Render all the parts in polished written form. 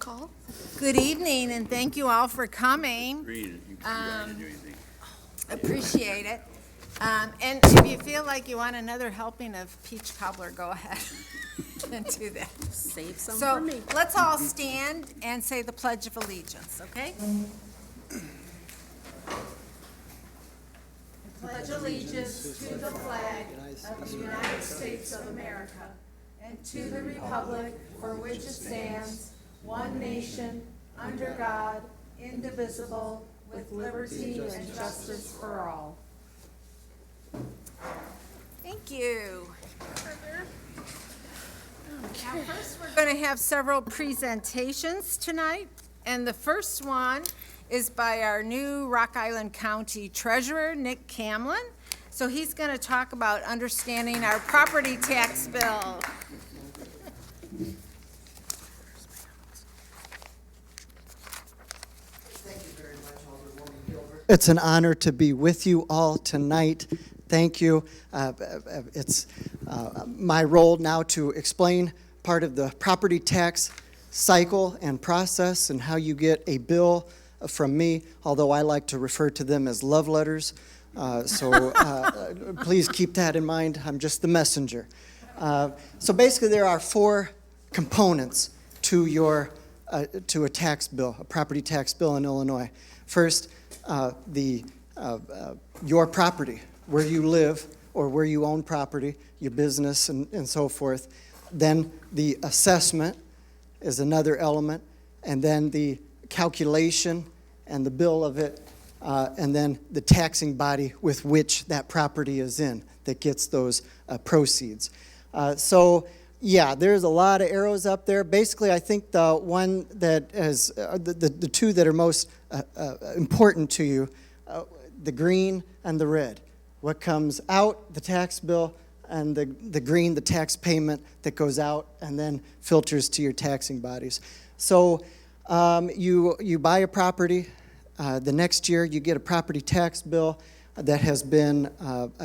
call. Good evening, and thank you all for coming. Read it. You can do anything. Appreciate it. And if you feel like you want another helping of peach cobbler, go ahead and do that. Save some So for me. let's all stand and say the Pledge of Allegiance, okay? Pledge allegiance to the flag of the United States of America and to the republic for which it stands, one nation, under God, indivisible, with liberty and justice for all. Thank you. Now, first, we're going to have several presentations tonight, and the first one is by our new Rock Island County Treasurer, Nick Camlin. So he's going to talk about understanding our property tax bill. It's an honor to be with you all tonight. Thank you. It's my role now to explain part of the property tax cycle and process and how you get a bill from me, although I like to refer to them as love letters. So please keep that in mind. I'm just the messenger. So basically there are four components to to a tax bill, a property tax bill in Illinois. First, your property, where you live or where you own property, your business and so forth. Then the assessment is another element, and then the calculation and the bill of it, and then the taxing body with which that property is in that gets those proceeds. So yeah, there's a lot of arrows up there. Basically, I think the one that is, the two that are most important to you, the green and the red. What comes out, the tax bill, and the green, the tax payment that goes out and then filters to your taxing bodies. So you buy a property. The next year, you get a property tax bill that has been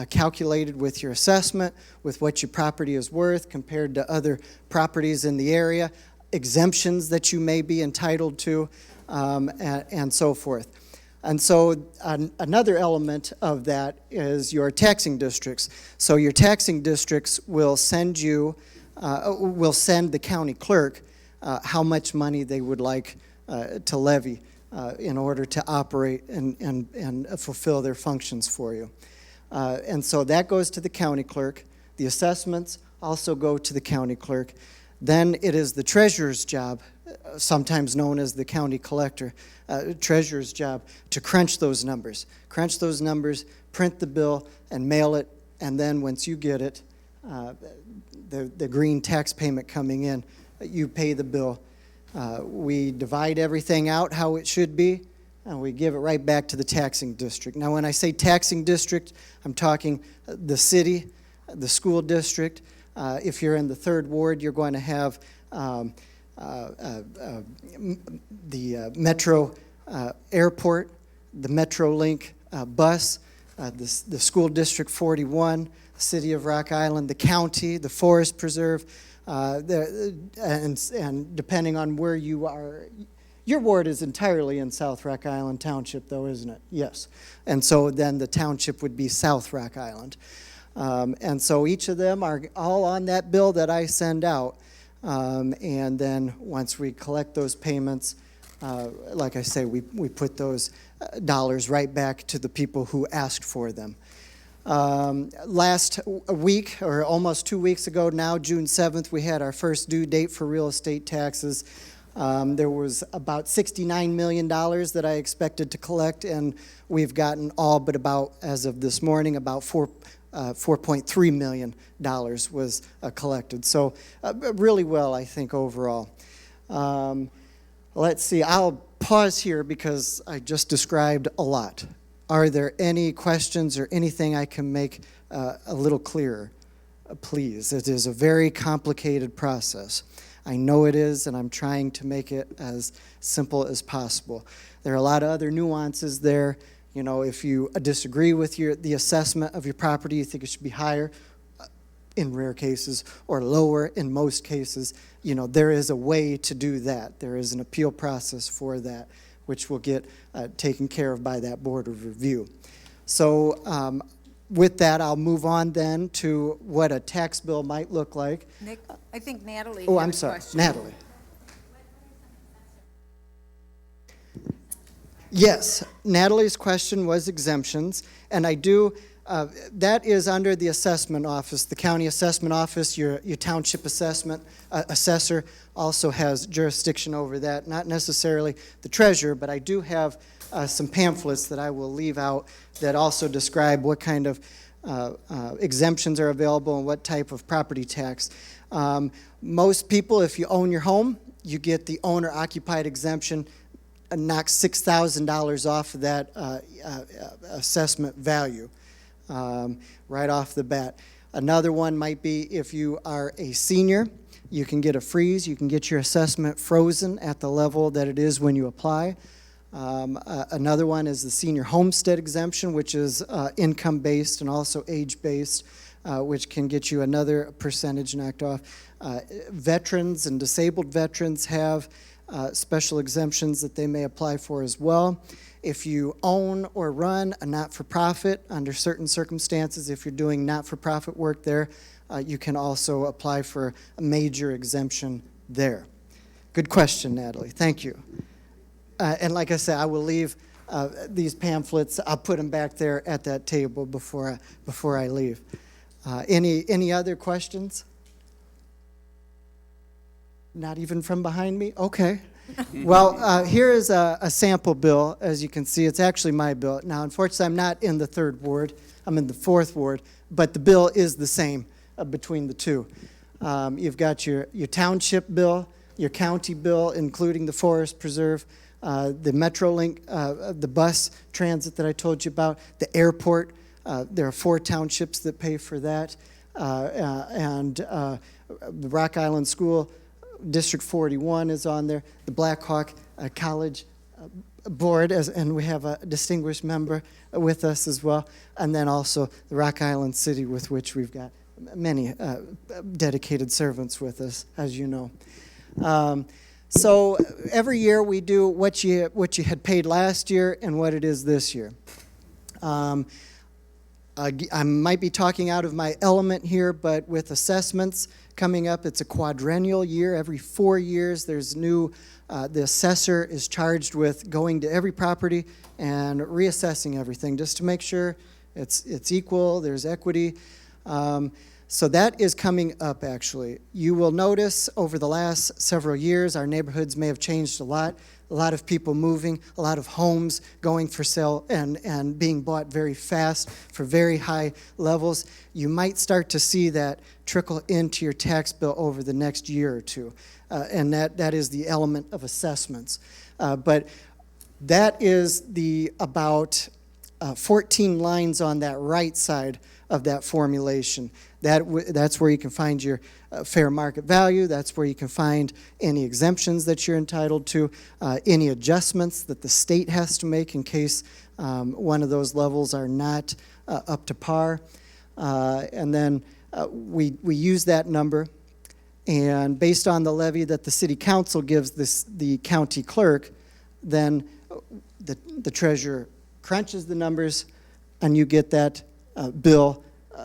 calculated with your assessment, with what your property is worth compared to other properties in the area, exemptions that you may be entitled to, and so forth. And so another element of that is your taxing districts. So your taxing districts will send you, will send the county clerk how much money they would like to levy in order to operate and fulfill their functions for you. And so that goes to the county clerk. The assessments also go to the county clerk. Then it is the treasurer's job, sometimes known as the county collector, treasurer's job, to crunch those numbers, print the bill, and mail it. And then once you get it, the green tax payment coming in, you pay the bill. We divide everything out how it should be, and we give it right back to the taxing district. Now, when I say taxing district, I'm talking the city, the school district. If you're in the 3rd Ward, you're going to have the Metro Airport, the Metrolink bus, the School District 41, the City of Rock Island, the county, the Forest Preserve, and depending on where you are, your ward is entirely in South Rock Island Township, though, isn't it? Yes. And so then the township would be South Rock Island. And so each of them are all on that bill that I send out. And then once we collect those payments, like I say, we put those dollars right back to the people who asked for them. Last week, or almost 2 weeks ago now, June 7th, we had our first due date for real estate taxes. There was about $69 million that I expected to collect, and we've gotten all but about, as of this morning, about $4.3 million was collected. So really well, I think, overall. Let's see, I'll pause here because I just described a lot. Are there any questions or anything I can make a little clearer? Please, it is a very complicated process. I know it is, and I'm trying to make it as simple as possible. There are a lot of other nuances there. You know, if you disagree with the assessment of your property, you think it should be higher, in rare cases or lower in most cases, there is a way to do that. There is an appeal process for that, which will get taken care of by that Board of Review. So with that, I'll move on then to what a tax bill might look like. Nick, I think Natalie Oh, had I'm a sorry, question. Natalie. Yes, Natalie's question was exemptions, and I do, that is under the assessment office, the county assessment office. Your township assessor also has jurisdiction over that, not necessarily the treasurer, but I do have some pamphlets that I will leave out that also describe what kind of exemptions are available and what type of property tax. Most people, if you own your home, you get the owner-occupied exemption, knocks $6,000 off of that assessment value right off the bat. Another one might be if you are a senior, you can get a freeze. You can get your assessment frozen at the level that it is when you apply. Another one is the senior homestead exemption, which is income-based and also age-based, which can get you another percentage knocked off. Veterans and disabled veterans have special exemptions that they may apply for as well. If you own or run a not-for-profit, under certain circumstances, if you're doing not-for-profit work there, you can also apply for a major exemption there. Good question, Natalie. Thank you. And like I said, I will leave these pamphlets. I'll put them back there at that table before I leave. Any other questions? Not even from behind me? Okay. Well, here is a sample bill. As you can see, it's actually my bill. Now, unfortunately, I'm not in the 3rd ward. I'm in the 4th ward, but the bill is the same between the two. You've got your township bill, your county bill, including the forest preserve, the Metrolink, the bus transit that I told you about, the airport. There are 4 townships that pay for that, and the Rock Island School District 41 is on there, the Blackhawk College Board, and we have a distinguished member with us as well, and then also the Rock Island City, with which we've got many dedicated servants with us, as you know. So every year we do what you had paid last year and what it is this year. I might be talking out of my element here, but with assessments coming up, it's a quadrennial year. Every 4 years, there's new, the assessor is charged with going to every property and reassessing everything just to make sure it's equal, there's equity. So that is coming up, actually. You will notice over the last several years, our neighborhoods may have changed a lot of people moving, a lot of homes going for sale and being bought very fast for very high levels. You might start to see that trickle into your tax bill over the next year or two, and that is the element of assessments. But that is the about 14 lines on that right side of that formulation. That's where you can find your fair market value. That's where you can find any exemptions that you're entitled to, any adjustments that the state has to make in case one of those levels are not up to par. And then we use that number, and based on the levy that the city council gives the county clerk, then the treasurer crunches the numbers, and you get that bill.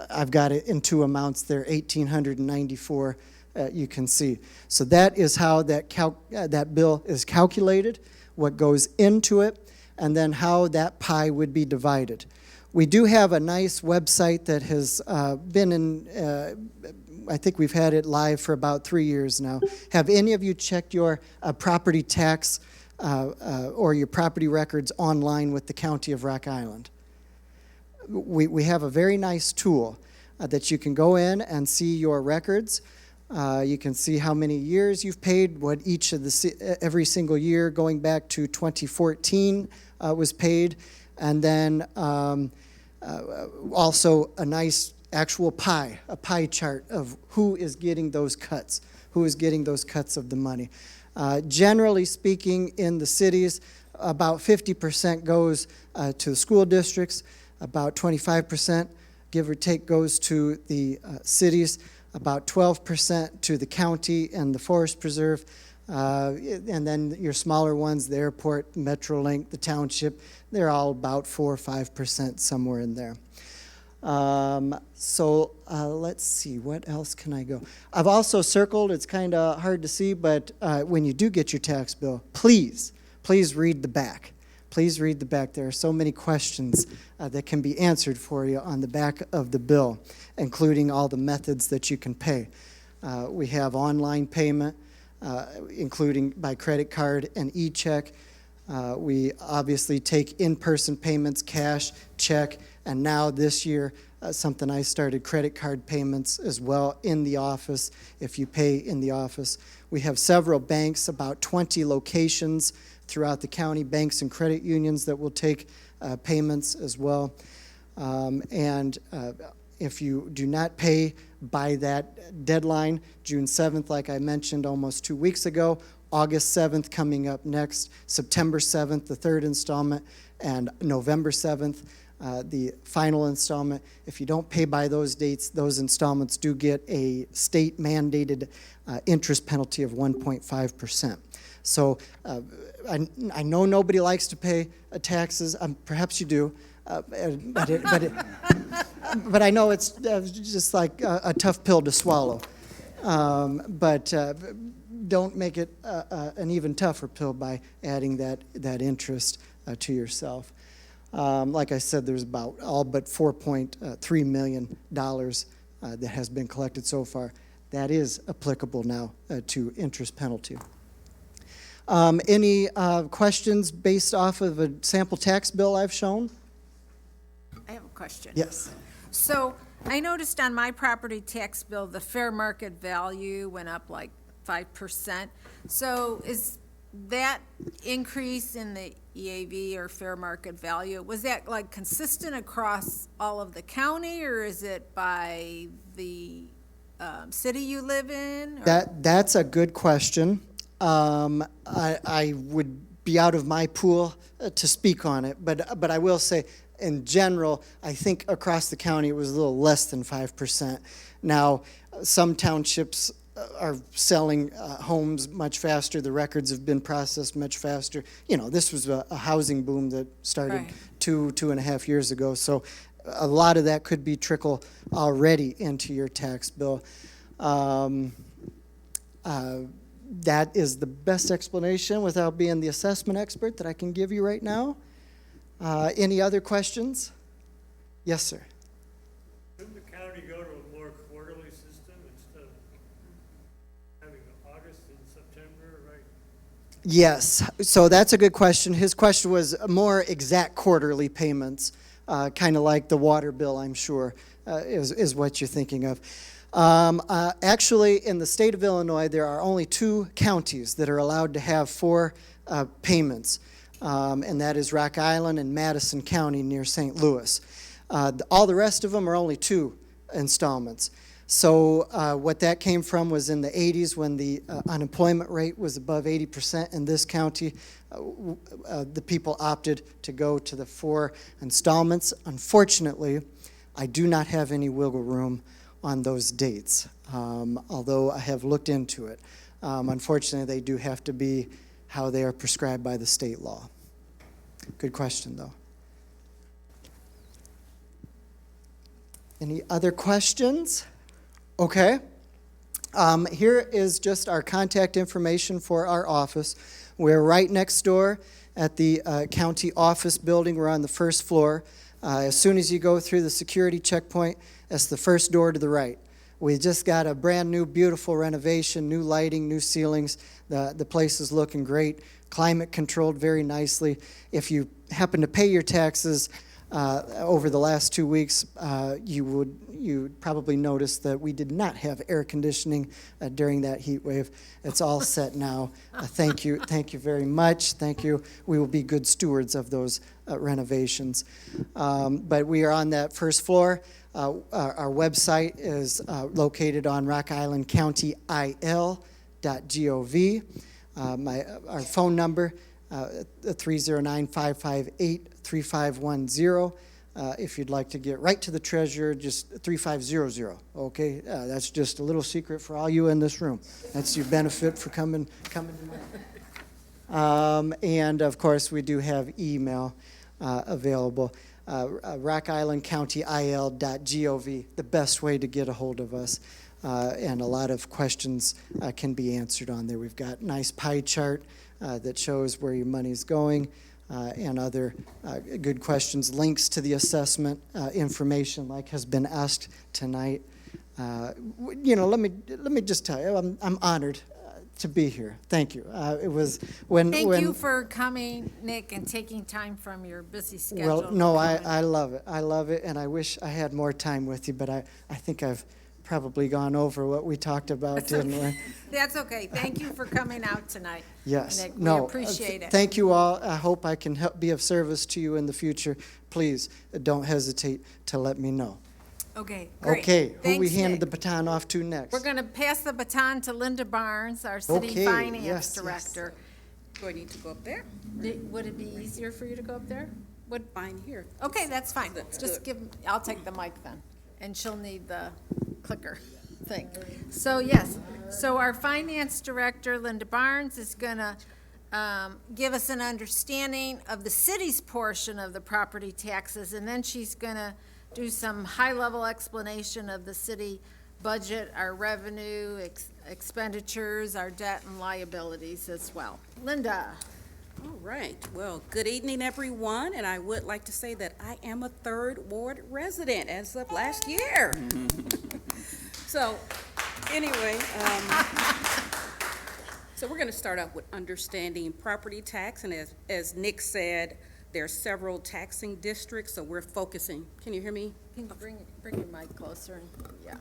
I've got it in 2 amounts there, $1,894, you can see. So that is how that bill is calculated, what goes into it, and then how that pie would be divided. We do have a nice website that has been in, I think we've had it live for about 3 years now. Have any of you checked your property tax or your property records online with the County of Rock Island? We have a very nice tool that you can go in and see your records. You can see how many years you've paid, what each of every single year going back to 2014 was paid, and then also a nice actual a pie chart of who is getting those cuts, of the money. Generally speaking, in the cities, about 50% goes to the school districts, about 25% give or take, goes to the cities, about 12% to the county and the Forest Preserve, and then your smaller ones, the airport, Metrolink, the township, they're all about 4 or 5%, somewhere in there. Let's see, what else can I go? I've also circled, it's kind of hard to see, but when you do get your tax bill, please read the back. Please read the back. There are so many questions that can be answered for you on the back of the bill, including all the methods that you can pay. We have online payment, including by credit card and e-check. We obviously take in-person payments, cash, check, and now this year, something I started, credit card payments as well in the office, if you pay in the office. We have several banks, about 20 locations throughout the county, banks and credit unions that will take payments as well. If you do not pay by that deadline, June 7th, like I mentioned almost 2 weeks ago, August 7th coming up next, September 7th, the third installment, and November 7th, the final installment. If you don't pay by those dates, those installments do get a state-mandated interest penalty of 1.5%. So I know nobody likes to pay taxes. Perhaps you do, but I know it's just like a tough pill to swallow. But don't make it an even tougher pill by adding that interest to yourself. Like I said, there's about all but $4.3 million that has been collected so far. That is applicable now to interest penalty. Any questions based off of a sample tax bill I've shown? I have a question. Yes. So I noticed on my property tax bill, the fair market value went up like 5%. So is that increase in the EAV or fair market value, was that like consistent across all of the county, or is it by the city you live in? Or? That's a good question. I would be out of my pool to speak on it, but I will say, in general, I think across the county it was a little less than 5%. Now, some townships are selling homes much faster. The records have been processed much faster. You know, this was a housing boom that started Right. two and a half years ago. So a lot of that could be trickle already into your tax bill. That is the best explanation without being the assessment expert that I can give you right now. Any other questions? Yes, sir. Shouldn't the county go to a more quarterly system instead of having August and September, right? Yes, so that's a good question. His question was more exact quarterly payments, kind of like the water bill, I'm sure, is what you're thinking of. Actually, in the state of Illinois, there are only 2 counties that are allowed to have 4 payments, and that is Rock Island and Madison County near St. Louis. All the rest of them are only 2 installments. So what that came from was in the 80s when the unemployment rate was above 80% in this county. The people opted to go to the 4 installments. Unfortunately, I do not have any wiggle room on those dates, although I have looked into it. Unfortunately, they do have to be how they are prescribed by the state law. Good question, though. Any other questions? Okay. Here is just our contact information for our office. We're right next door at the county office building. We're on the first floor. As soon as you go through the security checkpoint, that's the first door to the right. We just got a brand new, beautiful renovation, new lighting, new ceilings. The place is looking great, climate controlled very nicely. If you happen to pay your taxes over the last 2 weeks, you'd probably notice that we did not have air conditioning during that heat wave. It's all set now. Thank you very much. Thank you. We will be good stewards of those renovations. But we are on that first floor. Our website is located on rockislandcountyil.gov. Our phone number, 309-558-3510. if you'd like to get right to the treasurer, just 3500, okay? That's just a little secret for all you in this room. That's your benefit for coming tonight. And of course, we do have email available. RockIslandCountyIL.gov, the best way to get a hold of us. And a lot of questions can be answered on there. We've got a nice pie chart that shows where your money's going. And other good questions, links to the assessment information like has been asked tonight. Let me just tell you, I'm honored to be here. Thank you. It was when Thank you for coming, Nick, and taking time from your busy schedule. Well, no, to come. I love it. I love it, and I wish I had more time with you, but I think I've probably gone over what we talked about, didn't we? That's okay. Thank you for coming out tonight. Yes. Nick, No. we appreciate it. Thank you all. I hope I can be of service to you in the future. Please don't hesitate to let me know. Okay, great. Okay, who we Thanks, handed the Nick. baton off to next? We're going to pass the baton to Linda Barnes, our city Okay, finance yes, yes. director. Do I need to go up there? Would it be easier for you to go up there? Fine, here. Okay, that's fine. That's Just good. I'll take the mic then, and she'll need the clicker thing. So, yes, so our finance director, Linda Barnes, is gonna give us an understanding of the city's portion of the property taxes, and then she's gonna do some high-level explanation of the city budget, our revenue, expenditures, our debt and liabilities as well. Linda? All right. Well, good evening, everyone, and I would like to say that I am a third ward resident as of last year. So, anyway, so we're going to start out with understanding property tax, and as Nick said, there are several taxing districts, so we're focusing. Can you hear me? Can you bring your mic closer? Yeah.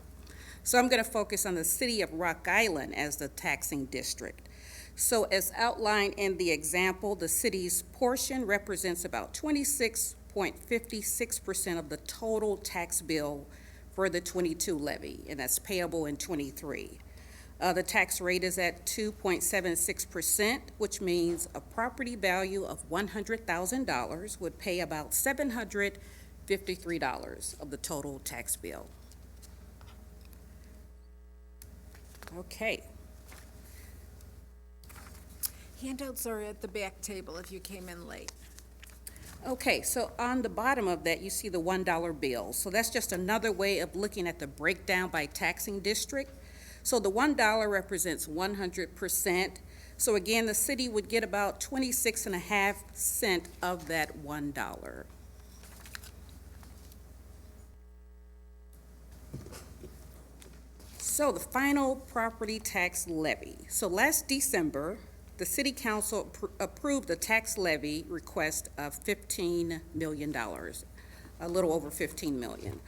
So I'm going to focus on the city of Rock Island as the taxing district. So as outlined in the example, the city's portion represents about 26.56% of the total tax bill for the 22 levy, and that's payable in 23. The tax rate is at 2.76%, which means a property value of $100,000 would pay about $753 of the total tax bill. Okay. Handouts are at the back table if you came in late. Okay, so on the bottom of that, you see the $1 bill. So that's just another way of looking at the breakdown by taxing district. So the $1 represents 100%. So again, the city would get about 26.5 cents of that $1. So the final property tax levy. So last December, the city council approved a tax levy request of $15 million, a little over $15 million.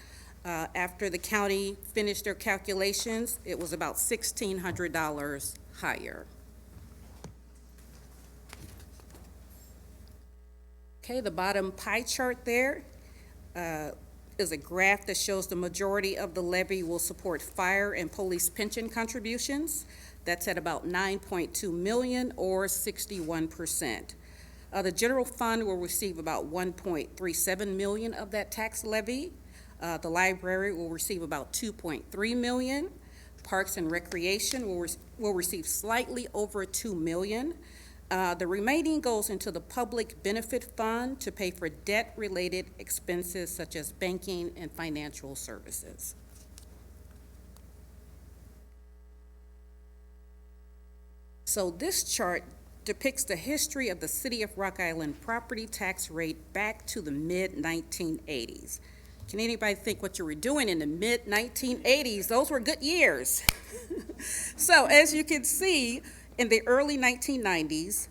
After the county finished their calculations, it was about $1,600 higher. Okay, the bottom pie chart there is a graph that shows the majority of the levy will support fire and police pension contributions. That's at about $9.2 million or 61%. The general fund will receive about $1.37 million of that tax levy. The library will receive about $2.3 million. Parks and Recreation will receive slightly over $2 million. The remaining goes into the Public Benefit Fund to pay for debt-related expenses such as banking and financial services. So this chart depicts the history of the City of Rock Island property tax rate back to the mid-1980s. Can anybody think what you were doing in the mid-1980s? Those were good years. So as you can see, in the early 1990s,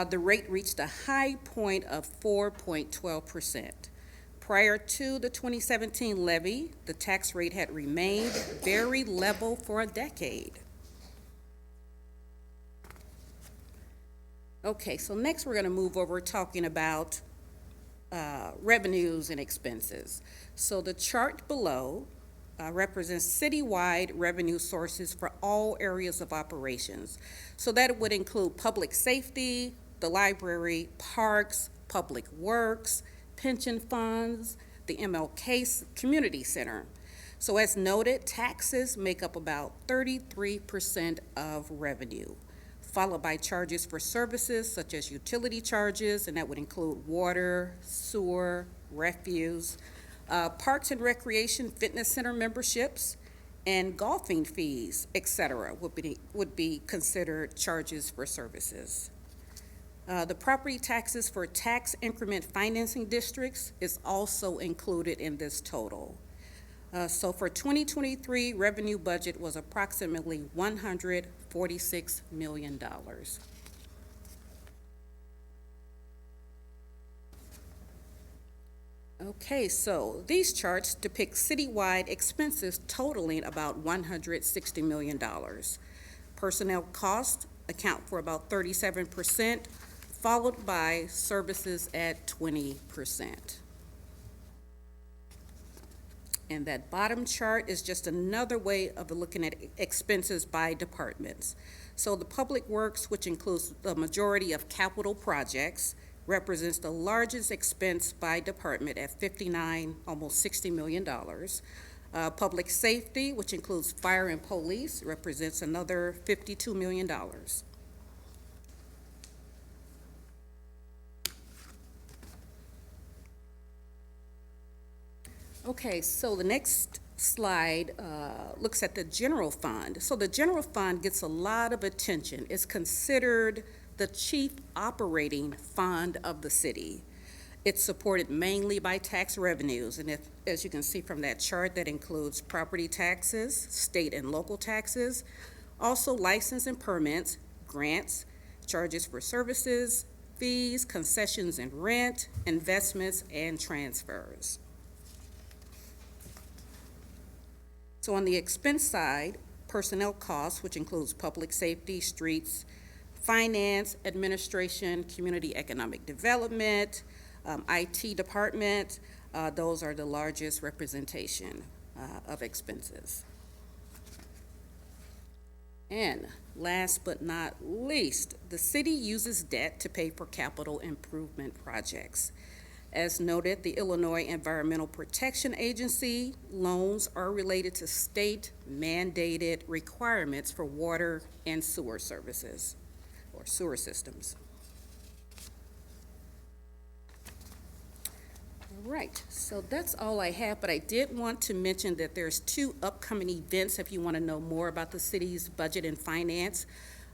the rate reached a high point of 4.12%. Prior to the 2017 levy, the tax rate had remained very level for a decade. Okay, so next we're going to move over talking about revenues and expenses. So the chart below represents citywide revenue sources for all areas of operations. So that would include public safety, the library, parks, public works, pension funds, the MLK Community Center. So as noted, taxes make up about 33% of revenue, followed by charges for services such as utility charges, and that would include water, sewer, refuse, parks and recreation, fitness center memberships, and golfing fees, et cetera, would be considered charges for services. The property taxes for tax increment financing districts is also included in this total. So for 2023, revenue budget was approximately $146 million. Okay, so these charts depict citywide expenses totaling about $160 million. Personnel costs account for about 37%, followed by services at 20%. And that bottom chart is just another way of looking at expenses by departments. So the Public Works, which includes the majority of capital projects, represents the largest expense by department at 59, almost $60 million. Public Safety, which includes fire and police, represents another $52 million. Okay, so the next slide looks at the general fund. So the general fund gets a lot of attention. It's considered the chief operating fund of the city. It's supported mainly by tax revenues, and as you can see from that chart, that includes property taxes, state and local taxes, also license and permits, grants, charges for services, fees, concessions and rent, investments, and transfers. So on the expense side, personnel costs, which includes public safety, streets, finance, administration, community economic development, IT department, those are the largest representation of expenses. And last but not least, the city uses debt to pay for capital improvement projects. As noted, the Illinois Environmental Protection Agency loans are related to state mandated requirements for water and sewer services, or sewer systems. All right, so that's all I have, but I did want to mention that there's 2 upcoming events if you want to know more about the city's budget and finance.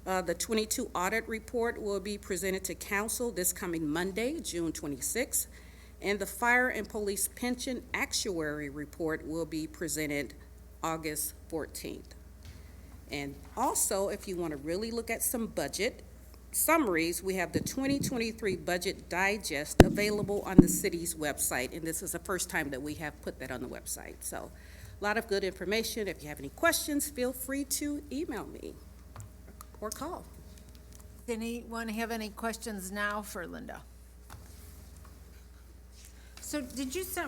The 22 audit report will be presented to council this coming Monday, June 26th. And the Fire and Police Pension Actuary Report will be presented August 14th. And also, if you want to really look at some budget summaries, we have the 2023 Budget Digest available on the city's website, and this is the first time that we have put that on the website. So, a lot of good information. If you have any questions, feel free to email me or call. Does anyone have any questions now for Linda? So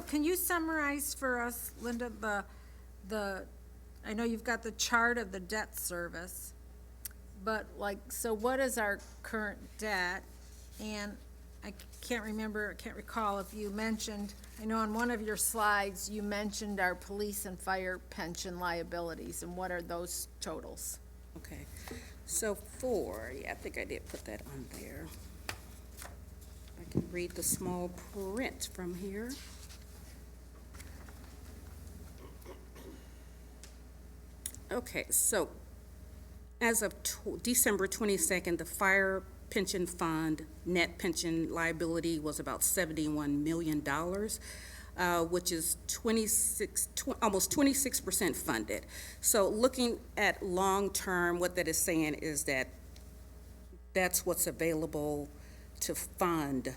can you summarize for us, Linda, I know you've got the chart of the debt service, but so what is our current debt? And I can't recall if you mentioned, I know on one of your slides, you mentioned our police and fire pension liabilities, and what are those totals? Okay, so I think I did put that on there. I can read the small print from here. Okay, so as of December 22nd, the fire pension fund net pension liability was about $71 million, which is almost 26% funded. So looking at long-term, what that is saying is that that's what's available to fund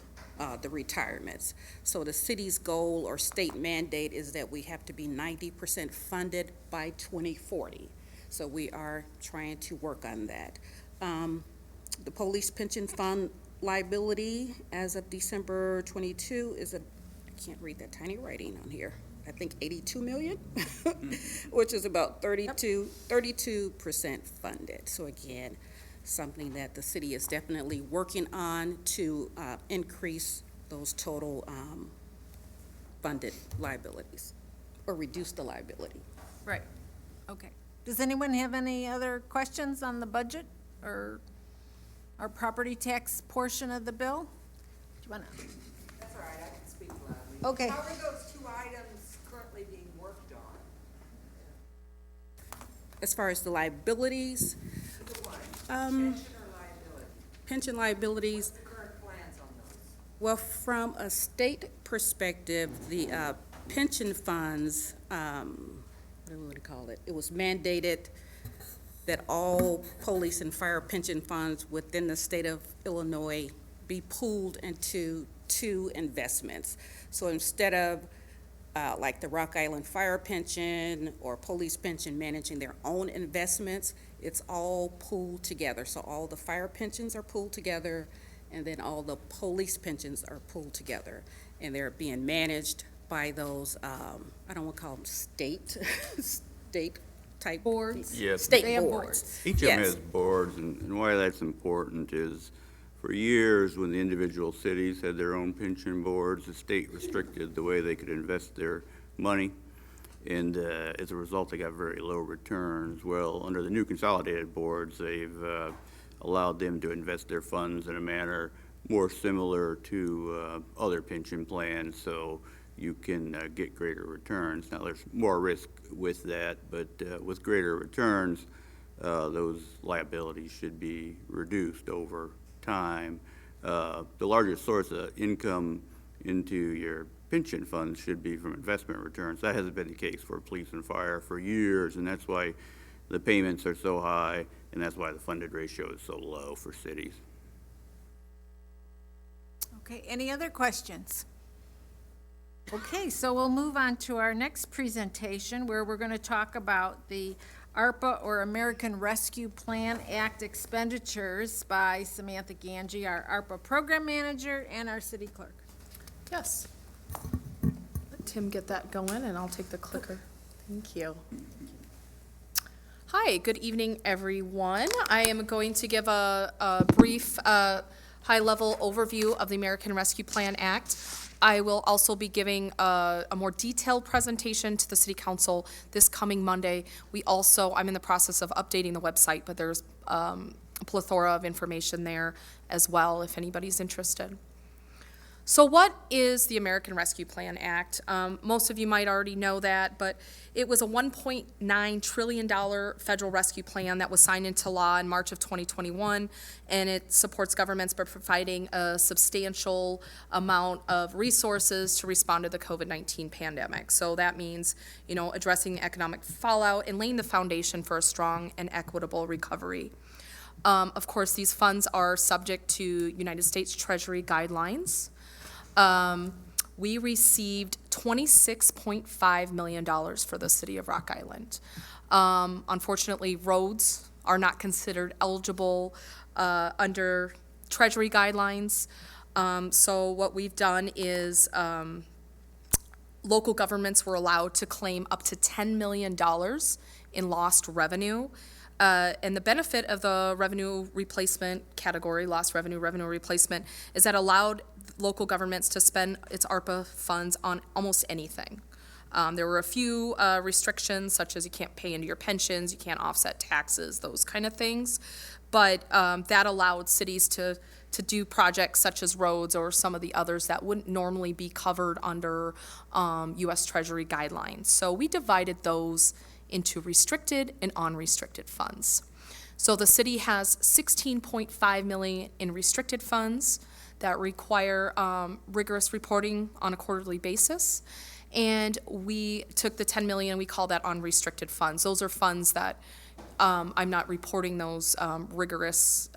the retirements. So the city's goal or state mandate is that we have to be 90% funded by 2040. So we are trying to work on that. The police pension fund liability as of December 22 is I can't read that tiny writing on here, I think 82 million, which is about 32% funded. So again, something that the city is definitely working on to increase those total funded liabilities, or reduce the liability. Right, okay. Does anyone have any other questions on the budget or our property tax portion of the bill? Do you wanna? That's all right, I can speak loudly. Okay. How are those two items currently being worked on? As far as the liabilities, Either one, um, pension or liability? pension liabilities, What's the current plans on those? well, from a state perspective, the pension funds, what do we want to call it? It was mandated that all police and fire pension funds within the state of Illinois be pooled into two investments. So instead of like the Rock Island Fire Pension or Police Pension managing their own investments, it's all pooled together. So all the fire pensions are pooled together, and then all the police pensions are pooled together. And they're being managed by those, I don't want to call them state type. Boards? Yes. State They have boards. Each of them Yes. has boards, and why that's important is, for years, when the individual cities had their own pension boards, the state restricted the way they could invest their money, and as a result, they got very low returns. Well, under the new consolidated boards, they've allowed them to invest their funds in a manner more similar to other pension plans, so you can get greater returns. Now, there's more risk with that, but with greater returns, those liabilities should be reduced over time. The largest source of income into your pension funds should be from investment returns. That hasn't been the case for police and fire for years, and that's why the payments are so high, and that's why the funded ratio is so low for cities. Okay, any other questions? Okay, so we'll move on to our next presentation, where we're going to talk about the ARPA, or American Rescue Plan Act expenditures, by Samantha Ganji, our ARPA Program Manager, and our City Clerk. Yes. Let Tim get that going, and I'll take the clicker. Thank you. Hi, good evening, everyone. I am going to give a brief, high-level overview of the American Rescue Plan Act. I will also be giving a more detailed presentation to the City Council this coming Monday. I'm in the process of updating the website, but there's a plethora of information there as well, if anybody's interested. So what is the American Rescue Plan Act? Most of you might already know that, but it was a $1.9 trillion federal rescue plan that was signed into law in March of 2021, and it supports governments by providing a substantial amount of resources to respond to the COVID-19 pandemic. So that means, addressing economic fallout and laying the foundation for a strong and equitable recovery. Of course, these funds are subject to United States Treasury guidelines. We received $26.5 million for the city of Rock Island. Unfortunately, roads are not considered eligible under Treasury guidelines. So what we've done is local governments were allowed to claim up to $10 million in lost revenue. And the benefit of the revenue replacement category, lost revenue replacement, is that allowed local governments to spend its ARPA funds on almost anything. There were a few restrictions, such as you can't pay into your pensions, you can't offset taxes, those kind of things. But that allowed cities to do projects such as roads or some of the others that wouldn't normally be covered under U.S. Treasury guidelines. So we divided those into restricted and unrestricted funds. So the city has $16.5 million in restricted funds that require rigorous reporting on a quarterly basis. And we took the $10 million, we call that unrestricted funds. Those are funds that I'm not reporting those rigorous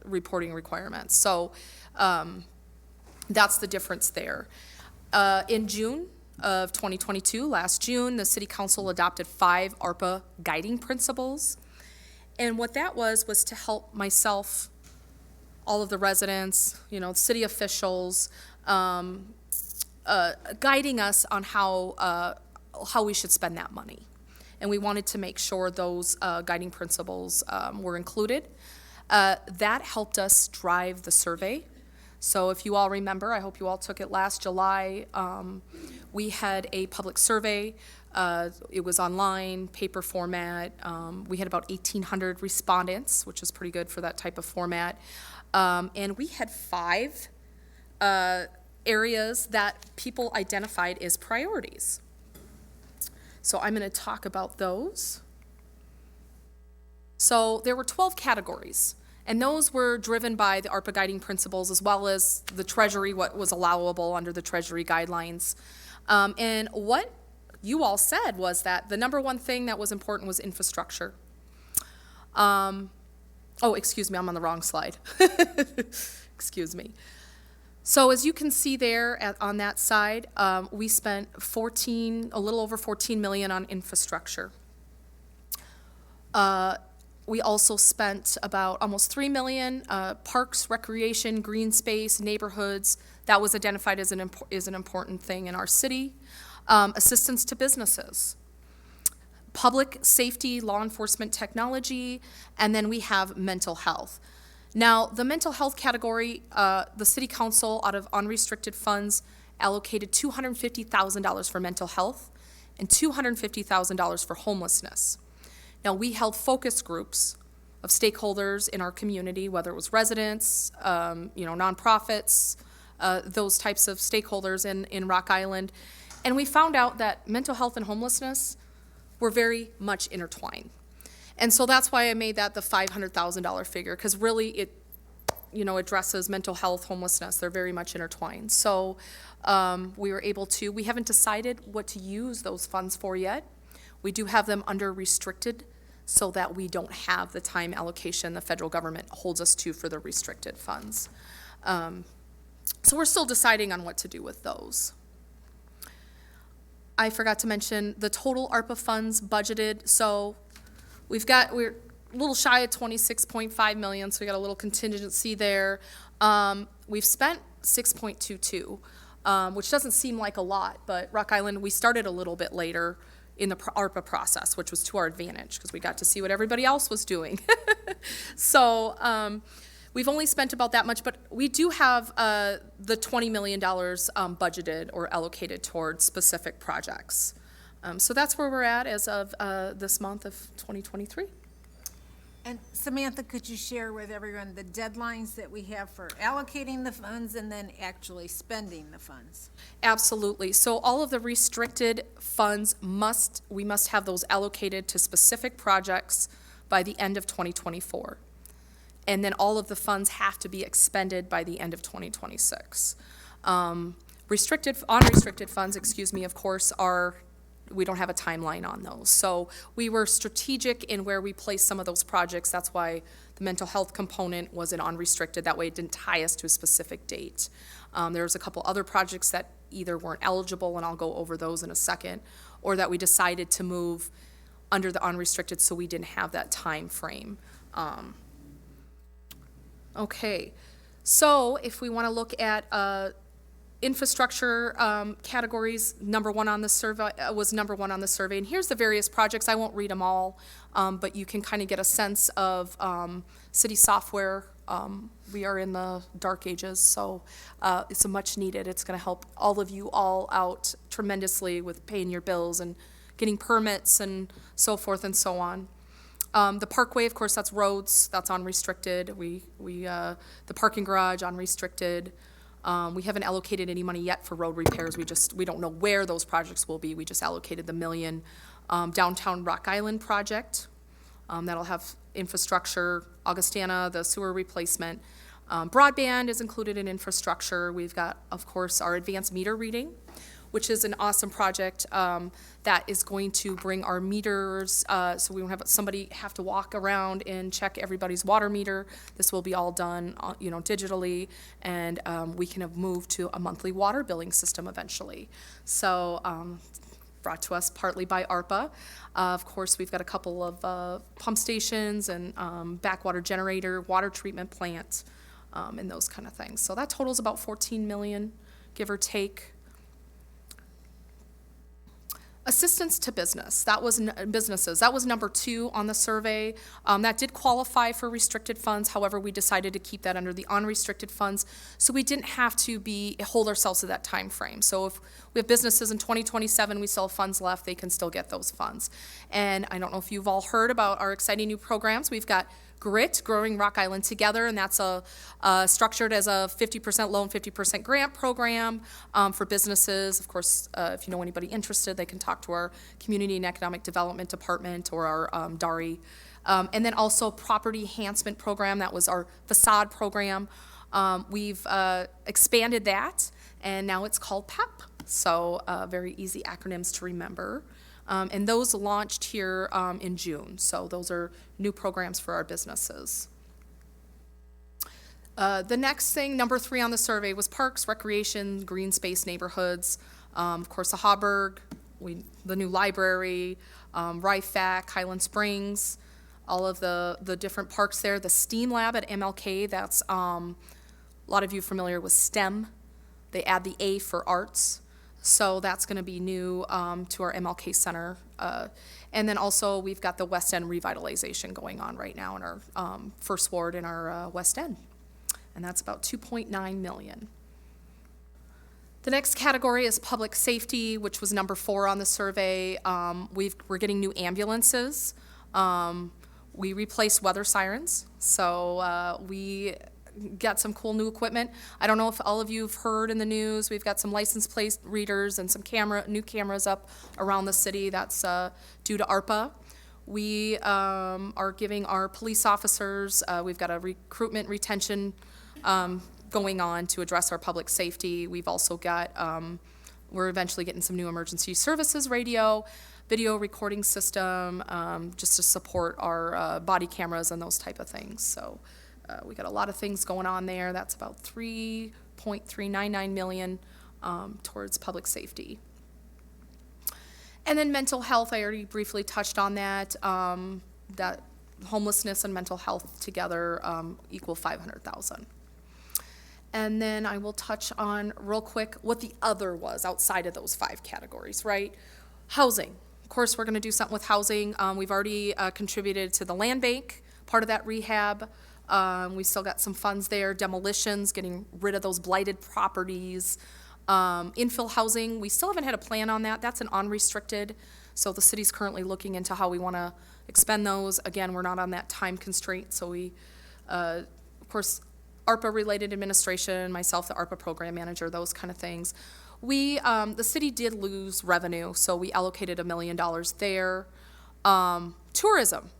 reporting requirements. So that's the difference there. In June of 2022, last June, the City Council adopted 5 ARPA guiding principles. And what that was to help myself, all of the residents, city officials, guiding us on how we should spend that money. And we wanted to make sure those guiding principles were included. That helped us drive the survey. So if you all remember, I hope you all took it last July, we had a public survey. It was online, paper format. We had about 1,800 respondents, which is pretty good for that type of format. And we had 5 areas that people identified as priorities. So I'm going to talk about those. So there were 12 categories, and those were driven by the ARPA guiding principles as well as the Treasury, what was allowable under the Treasury guidelines. And what you all said was that the number one thing that was important was infrastructure. Oh, excuse me, I'm on the wrong slide. Excuse me. So as you can see there on that side, we spent a little over 14 million on infrastructure. We also spent about almost 3 million, parks, recreation, green space, neighborhoods. That was identified as an important thing in our city. Assistance to businesses, public safety, law enforcement technology, and then we have mental health. Now, the mental health category, the city council, out of unrestricted funds, allocated $250,000 for mental health and $250,000 for homelessness. Now, we held focus groups of stakeholders in our community, whether it was residents, nonprofits, those types of stakeholders in Rock Island, and we found out that mental health and homelessness were very much intertwined. And so that's why I made that the $500,000 figure, because really it addresses mental health, homelessness. They're very much intertwined. So we haven't decided what to use those funds for yet. We do have them under restricted so that we don't have the time allocation the federal government holds us to for the restricted funds. So we're still deciding on what to do with those. I forgot to mention the total ARPA funds budgeted. So we're a little shy of 26.5 million, so we got a little contingency there. We've spent 6.22, which doesn't seem like a lot, but Rock Island, we started a little bit later in the ARPA process, which was to our advantage because we got to see what everybody else was doing. So we've only spent about that much, but we do have the $20 million budgeted or allocated towards specific projects. So that's where we're at as of this month of 2023. And Samantha, could you share with everyone the deadlines that we have for allocating the funds and then actually spending the funds? Absolutely. So all of the restricted funds we must have those allocated to specific projects by the end of 2024. And then all of the funds have to be expended by the end of 2026. Unrestricted funds, of course, we don't have a timeline on those. So we were strategic in where we placed some of those projects. That's why the mental health component was an unrestricted. That way it didn't tie us to a specific date. There's a couple other projects that either weren't eligible, and I'll go over those in a second, or that we decided to move under the unrestricted so we didn't have that time frame. Okay, so if we want to look at infrastructure categories, number one on the survey, and here's the various projects. I won't read them all, but you can kind of get a sense of city software. We are in the dark ages, so it's a much needed. It's going to help all of you all out tremendously with paying your bills and getting permits and so forth and so on. The parkway, of course, that's roads, that's unrestricted. The parking garage, unrestricted. We haven't allocated any money yet for road repairs. We don't know where those projects will be. We just allocated the $1 million. Downtown Rock Island project, that'll have infrastructure. Augustana, the sewer replacement. Broadband is included in infrastructure. We've got, of course, our advanced meter reading, which is an awesome project that is going to bring our meters, so we won't have somebody have to walk around and check everybody's water meter. This will be all done, digitally, and we can have moved to a monthly water billing system eventually. So, brought to us partly by ARPA. Of course, we've got a couple of pump stations and backwater generator, water treatment plant, and those kind of things. So that totals about 14 million, give or take. Assistance to business, businesses, that was number 2 on the survey. That did qualify for restricted funds, however, we decided to keep that under the unrestricted funds, so we didn't have to hold ourselves to that time frame. So if we have businesses in 2027, we still have funds left, they can still get those funds. And I don't know if you've all heard about our exciting new programs. We've got GRIT, Growing Rock Island Together, and that's structured as a 50% loan, 50% grant program for businesses. Of course, if you know anybody interested, they can talk to our Community and Economic Development Department or our DARI. And then also Property Enhancement Program, that was our facade program. We've expanded that, and now it's called PEP. So very easy acronyms to remember. And those launched here in June. So those are new programs for our businesses. The next thing, number 3 on the survey, was parks, recreation, green space neighborhoods. Of course, the Hauberg, the new library, Rifac, Highland Springs, all of the different parks there. The STEAM Lab at MLK, that's a lot of you familiar with STEM. They add the A for arts. So that's going to be new to our MLK Center. And then also we've got the West End revitalization going on right now in our first ward in our West End. And that's about $2.9 million. The next category is public safety, which was number 4 on the survey. We're getting new ambulances. We replaced weather sirens. So we got some cool new equipment. I don't know if all of you have heard in the news, we've got some license plate readers and some new cameras up around the city. That's due to ARPA. We are giving our police officers, we've got a recruitment retention going on to address our public safety. We've also got, we're eventually getting some new emergency services radio, video recording system, just to support our body cameras and those type of things. So we got a lot of things going on there. That's about $3.399 million towards public safety. And then mental health, I already briefly touched on that. That homelessness and mental health together equal $500,000. And then I will touch on real quick what the other was outside of those 5 categories, right? Housing. Of course, we're going to do something with housing. We've already contributed to the land bank, part of that rehab. We still got some funds there, demolitions, getting rid of those blighted properties. Infill housing, we still haven't had a plan on that. That's an unrestricted, so the city's currently looking into how we want to expend those. Again, we're not on that time constraint, so we, of course, ARPA-related administration, myself, the ARPA program manager, those kind of things. We, the city did lose revenue, so we allocated $1 million there. Tourism.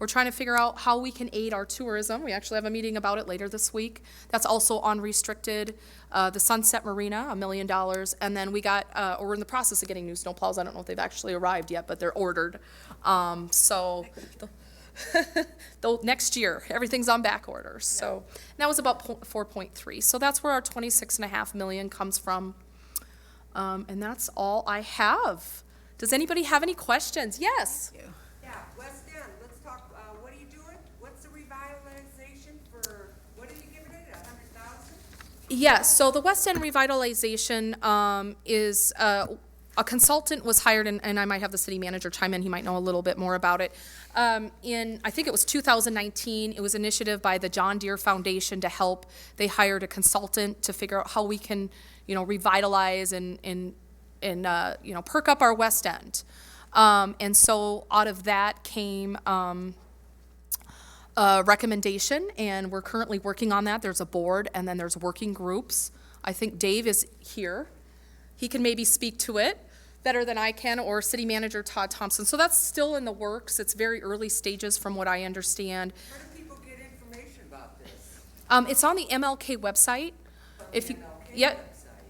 We're trying to figure out how we can aid our tourism. We actually have a meeting about it later this week. That's also unrestricted. The Sunset Marina, $1 million. And then we got, we're in the process of getting new snowplows. I don't know if they've actually arrived yet, but they're ordered. So next year, everything's on back order. So that was about 4.3. So that's where our $26.5 million comes from. And that's all I have. Does anybody have any questions? Yes? Yeah, West End, let's talk, what are you doing? What's the revitalization for, what are you giving it, 100,000? Yes, so the West End revitalization is, a consultant was hired, and I might have the city manager chime in, he might know a little bit more about it. I think it was 2019, it was an initiative by the John Deere Foundation to help. They hired a consultant to figure out how we can, revitalize and perk up our West End. And so out of that came a recommendation, and we're currently working on that. There's a board, and then there's working groups. I think Dave is here. He can maybe speak to it better than I can, or City Manager Todd Thompson. So that's still in the works. It's very early stages from what I understand. Where do people get information about this? It's on the MLK website. If you,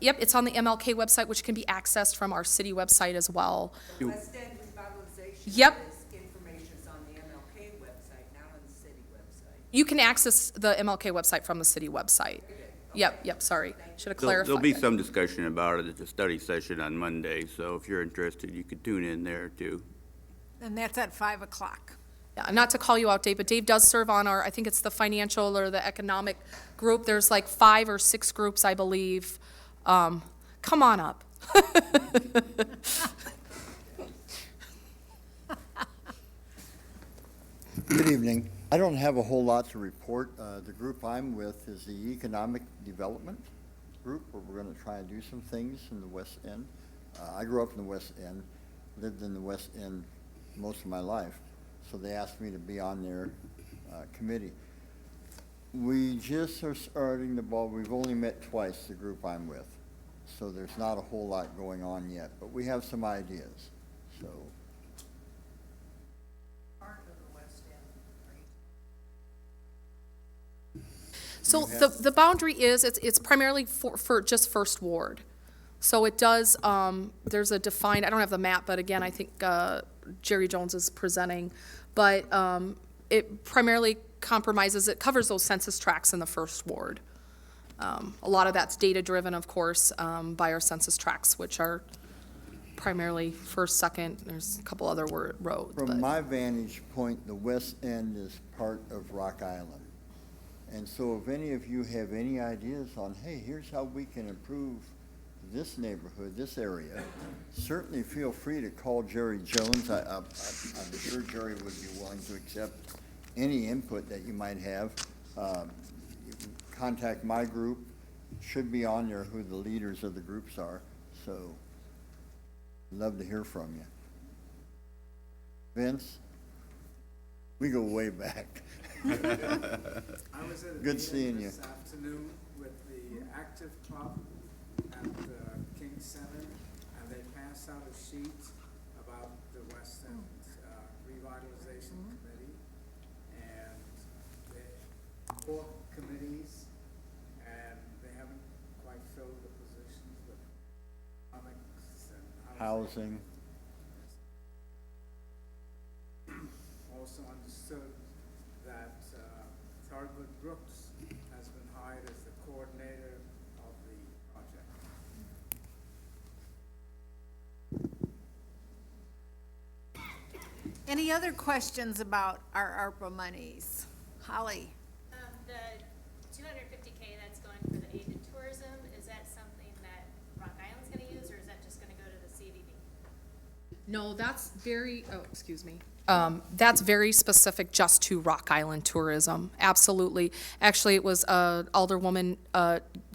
Yep, it's on the MLK website, which can be accessed from our city website as well. The West End revitalization. Yep. Information's on the MLK website, not on the city website. You can access the MLK website from the city website. Yep, sorry. Should have clarified. There'll be that. some discussion about it at the study session on Monday, so if you're interested, you could tune in there too. And that's at 5 o'clock. Yeah, not to call you out, Dave, but Dave does serve on I think it's the financial or the economic group. There's like 5 or 6 groups, I believe. Come on up. Good evening. I don't have a whole lot to report. The group I'm with is the Economic Development Group, where we're going to try and do some things in the West End. I grew up in the West End, lived in the West End most of my life, so they asked me to be on their committee. We just are starting the ball. We've only met twice, the group I'm with, so there's not a whole lot going on yet, but we have some ideas, so. So the boundary is, it's primarily for just First Ward. So it does, there's a defined, I don't have the map, but again, I think Jerry Jones is presenting. But it primarily compromises, it covers those census tracts in the First Ward. A lot of that's data-driven, of course, by our census tracts, which are primarily first, second, there's a couple other roads. From my vantage point, the West End is part of Rock Island. And so if any of you have any ideas on, hey, here's how we can improve this neighborhood, this area, certainly feel free to call Jerry Jones. I'm sure Jerry would be willing to accept any input that you might have. You can contact my group. It should be on there who the leaders of the groups are. So love to hear from you. Vince, we go way back. I was at a Good meeting seeing you. this afternoon with the Active Club at King Center, and they passed out a sheet about the West End Revitalization Committee, and they 4 committees, and they haven't quite filled the positions with economics and Housing. Also understood that Thurgood Brooks has been hired as the coordinator of the project. Any other questions about our ARPA monies? Holly? The $250K that's going for the aid to tourism, is that something that Rock Island's gonna use, or is that just gonna go to the CVB? No, that's very, oh, excuse me. That's very specific just to Rock Island tourism, absolutely. Actually, it was Alderwoman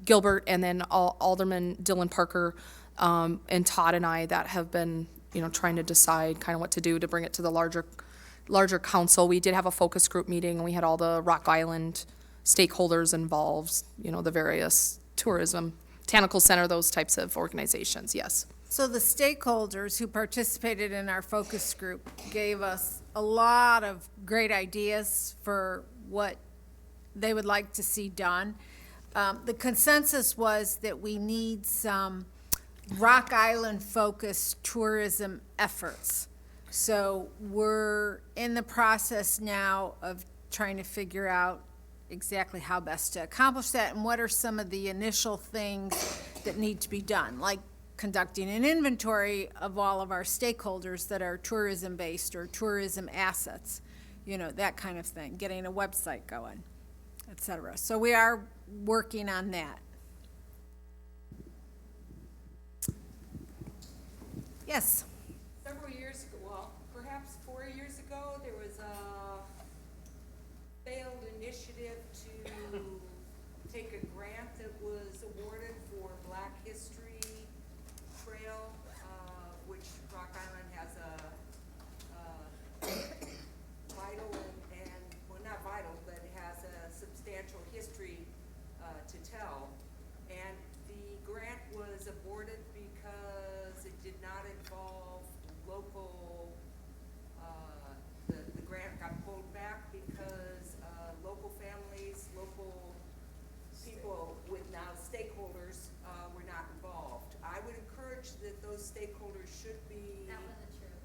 Gilbert and then Alderman Dylan Parker and Todd and I that have been, trying to decide kind of what to do to bring it to the larger council. We did have a focus group meeting, and we had all the Rock Island stakeholders involved, the various tourism, Botanical Center, those types of organizations, yes. So the stakeholders who participated in our focus group gave us a lot of great ideas for what they would like to see done. The consensus was that we need some Rock Island-focused tourism efforts. So we're in the process now of trying to figure out exactly how best to accomplish that and what are some of the initial things that need to be done, like conducting an inventory of all of our stakeholders that are tourism-based or tourism assets, that kind of thing, getting a website going, et cetera. So we are working on that. Yes? Several years ago, well, perhaps 4 years ago, there was a failed initiative to take a grant that was awarded for Black History Trail, which Rock Island has a vital and, well, not vital, but it has a substantial history to tell. And the grant was aborted because it did not involve local, the grant got pulled back because local families, local people with now stakeholders were not involved. I would encourage that those stakeholders should be. That wasn't true.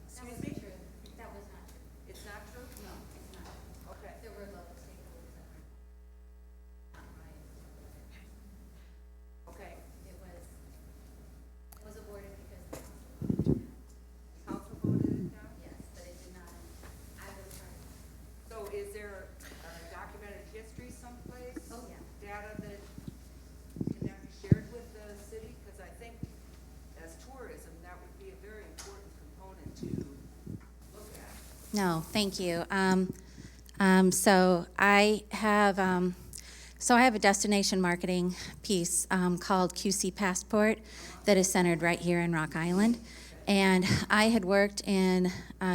Excuse That me? wasn't true. That was not true. It's not true? No, it's not. Okay. There were local stakeholders that were not right. Okay. It was aborted because the council voted it down. Council voted it down? Yes, but it did not, I was part of it. So is No, thank you. So I have a destination marketing piece called QC Passport that is centered right here in Rock Island. And I had worked in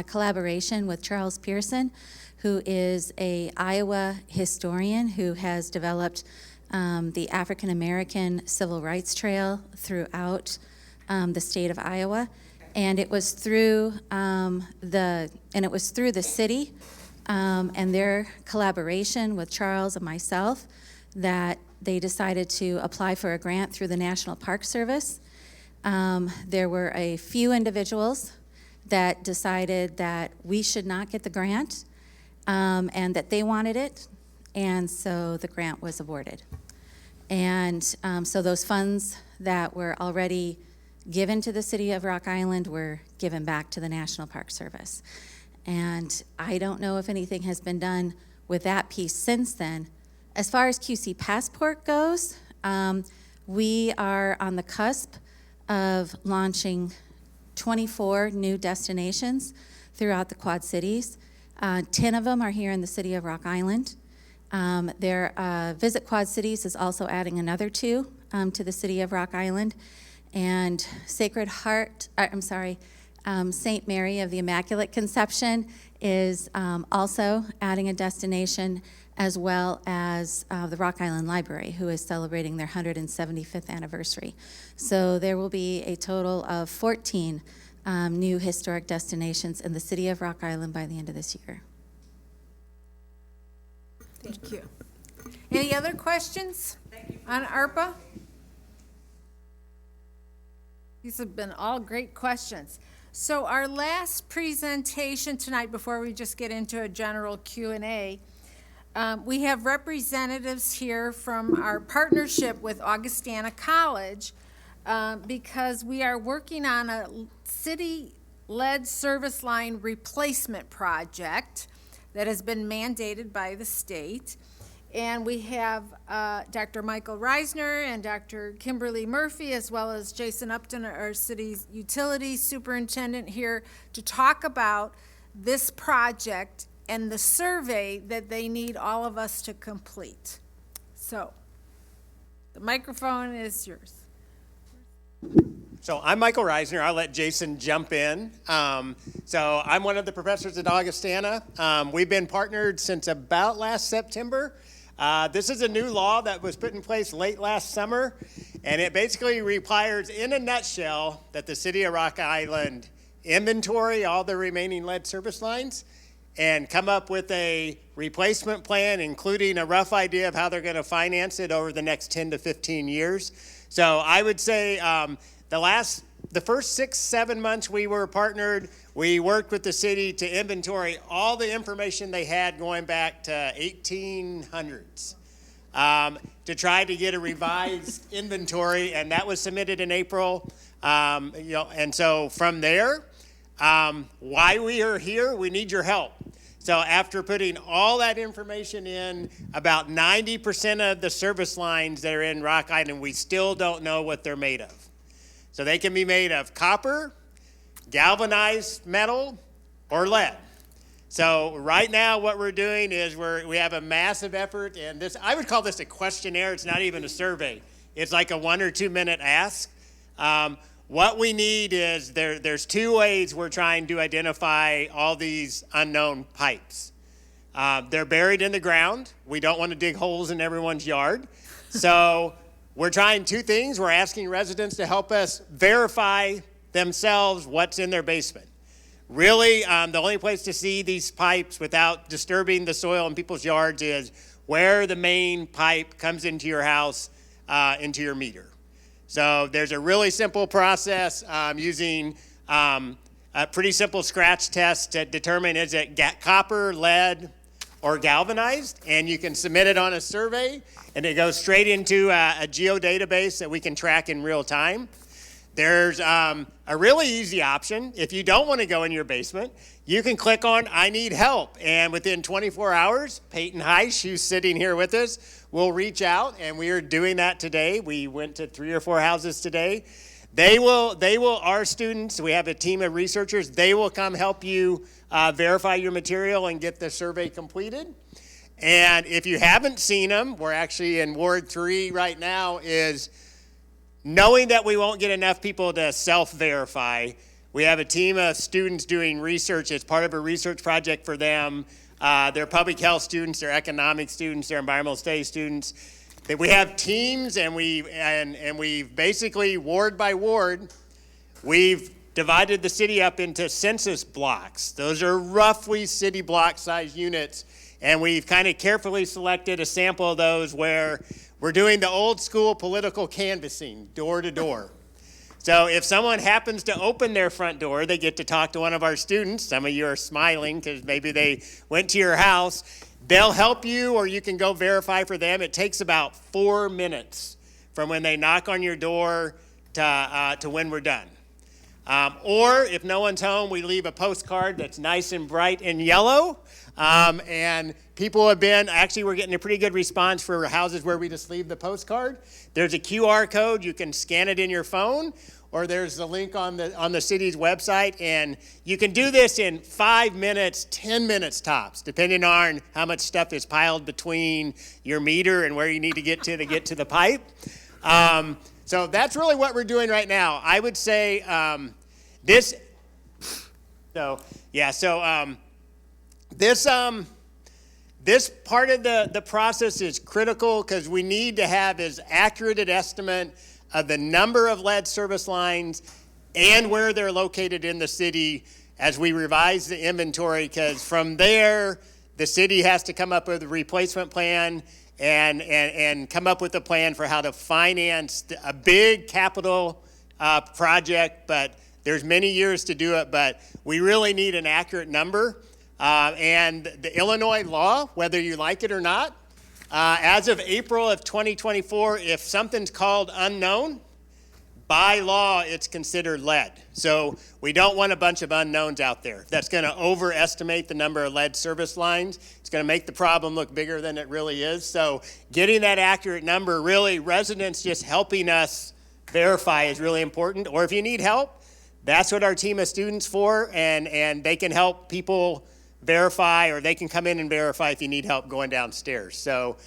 collaboration with Charles Pearson, who is a Iowa historian who has developed the African American Civil Rights Trail throughout the state of Iowa. And it was through the city and their collaboration with Charles and myself that they decided to apply for a grant through the National Park Service. There were a few individuals that decided that we should not get the grant and that they wanted it, and so the grant was awarded. And so those funds that were already given to the city of Rock Island were given back to the National Park Service. And I don't know if anything has been done with that piece since then. As far as QC Passport goes, we are on the cusp of launching 24 new destinations throughout the Quad Cities. 10 of them are here in the city of Rock Island. Visit Quad Cities is also adding another 2 to the city of Rock Island. And St. Mary of the Immaculate Conception is also adding a destination, as well as the Rock Island Library, who is celebrating their 175th anniversary. So there will be a total of 14 new historic destinations in the city of Rock Island by the end of this year. Thank you. Any other questions on ARPA? These have been all great questions. So our last presentation tonight, before we just get into a general Q&A, we have representatives here from our partnership with Augustana College because we are working on a city-led service line replacement project that has been mandated by the state. And we have Dr. Michael Reisner and Dr. Kimberly Murphy, as well as Jason Upton, our city's utilities superintendent, here to talk about this project and the survey that they need all of us to complete. So, the microphone is yours. So I'm Michael Reisner. I'll let Jason jump in. So I'm one of the professors at Augustana. We've been partnered since about last September. This is a new law that was put in place late last summer, and it basically requires, in a nutshell, that the city of Rock Island inventory all the remaining lead service lines and come up with a replacement plan, including a rough idea of how they're going to finance it over the next 10 to 15 years. So I would say the first 6-7 months we were partnered, we worked with the city to inventory all the information they had going back to 1800s to try to get a revised inventory, and that was submitted in April. And so from there, why we are here, we need your help. So after putting all that information in, about 90% of the service lines that are in Rock Island, we still don't know what they're made of. So they can be made of copper, galvanized metal, or lead. So right now what we're doing is we have a massive effort, and this, I would call this a questionnaire. It's not even a survey. It's like a 1 or 2 minute ask. What we need is there's 2 ways we're trying to identify all these unknown pipes. They're buried in the ground. We don't want to dig holes in everyone's yard. So we're trying 2 things. We're asking residents to help us verify themselves what's in their basement. Really, the only place to see these pipes without disturbing the soil in people's yards is where the main pipe comes into your house, into your meter. So there's a really simple process using a pretty simple scratch test to determine is it copper, lead, or galvanized, and you can submit it on a survey, and it goes straight into a geodatabase that we can track in real time. There's a really easy option. If you don't want to go in your basement, you can click on I need help, and within 24 hours, Peyton Heisch, who's sitting here with us, will reach out, and we are doing that today. We went to 3 or 4 houses today. They will, our students, we have a team of researchers, they will come help you verify your material and get the survey completed. And if you haven't seen them, we're actually in Ward 3 right now, is knowing that we won't get enough people to self-verify. We have a team of students doing research as part of a research project for them. They're public health students, they're economic students, they're environmental studies students. That we have teams, and we've basically, ward by ward, we've divided the city up into census blocks. Those are roughly city block size units, and we've kind of carefully selected a sample of those where we're doing the old school political canvassing, door to door. So if someone happens to open their front door, they get to talk to one of our students. Some of you are smiling because maybe they went to your house. They'll help you, or you can go verify for them. It takes about 4 minutes from when they knock on your door to when we're done. Or if no one's home, we leave a postcard that's nice and bright and yellow. And people have been, actually we're getting a pretty good response for houses where we just leave the postcard. There's a QR code, you can scan it in your phone, or there's the link on the city's website, and you can do this in 5 minutes, 10 minutes tops, depending on how much stuff is piled between your meter and where you need to get to the pipe. So that's really what we're doing right now. I would say this part of the process is critical because we need to have as accurate an estimate of the number of lead service lines and where they're located in the city as we revise the inventory, because from there, the city has to come up with a replacement plan and come up with a plan for how to finance a big capital project, but there's many years to do it, but we really need an accurate number. And the Illinois law, whether you like it or not, as of April of 2024, if something's called unknown, by law, it's considered lead. So we don't want a bunch of unknowns out there. That's going to overestimate the number of lead service lines. It's going to make the problem look bigger than it really is. So getting that accurate number, really, residents just helping us verify is really important. Or if you need help, that's what our team of students for, and they can help people verify, or they can come in and verify if you need help going downstairs. So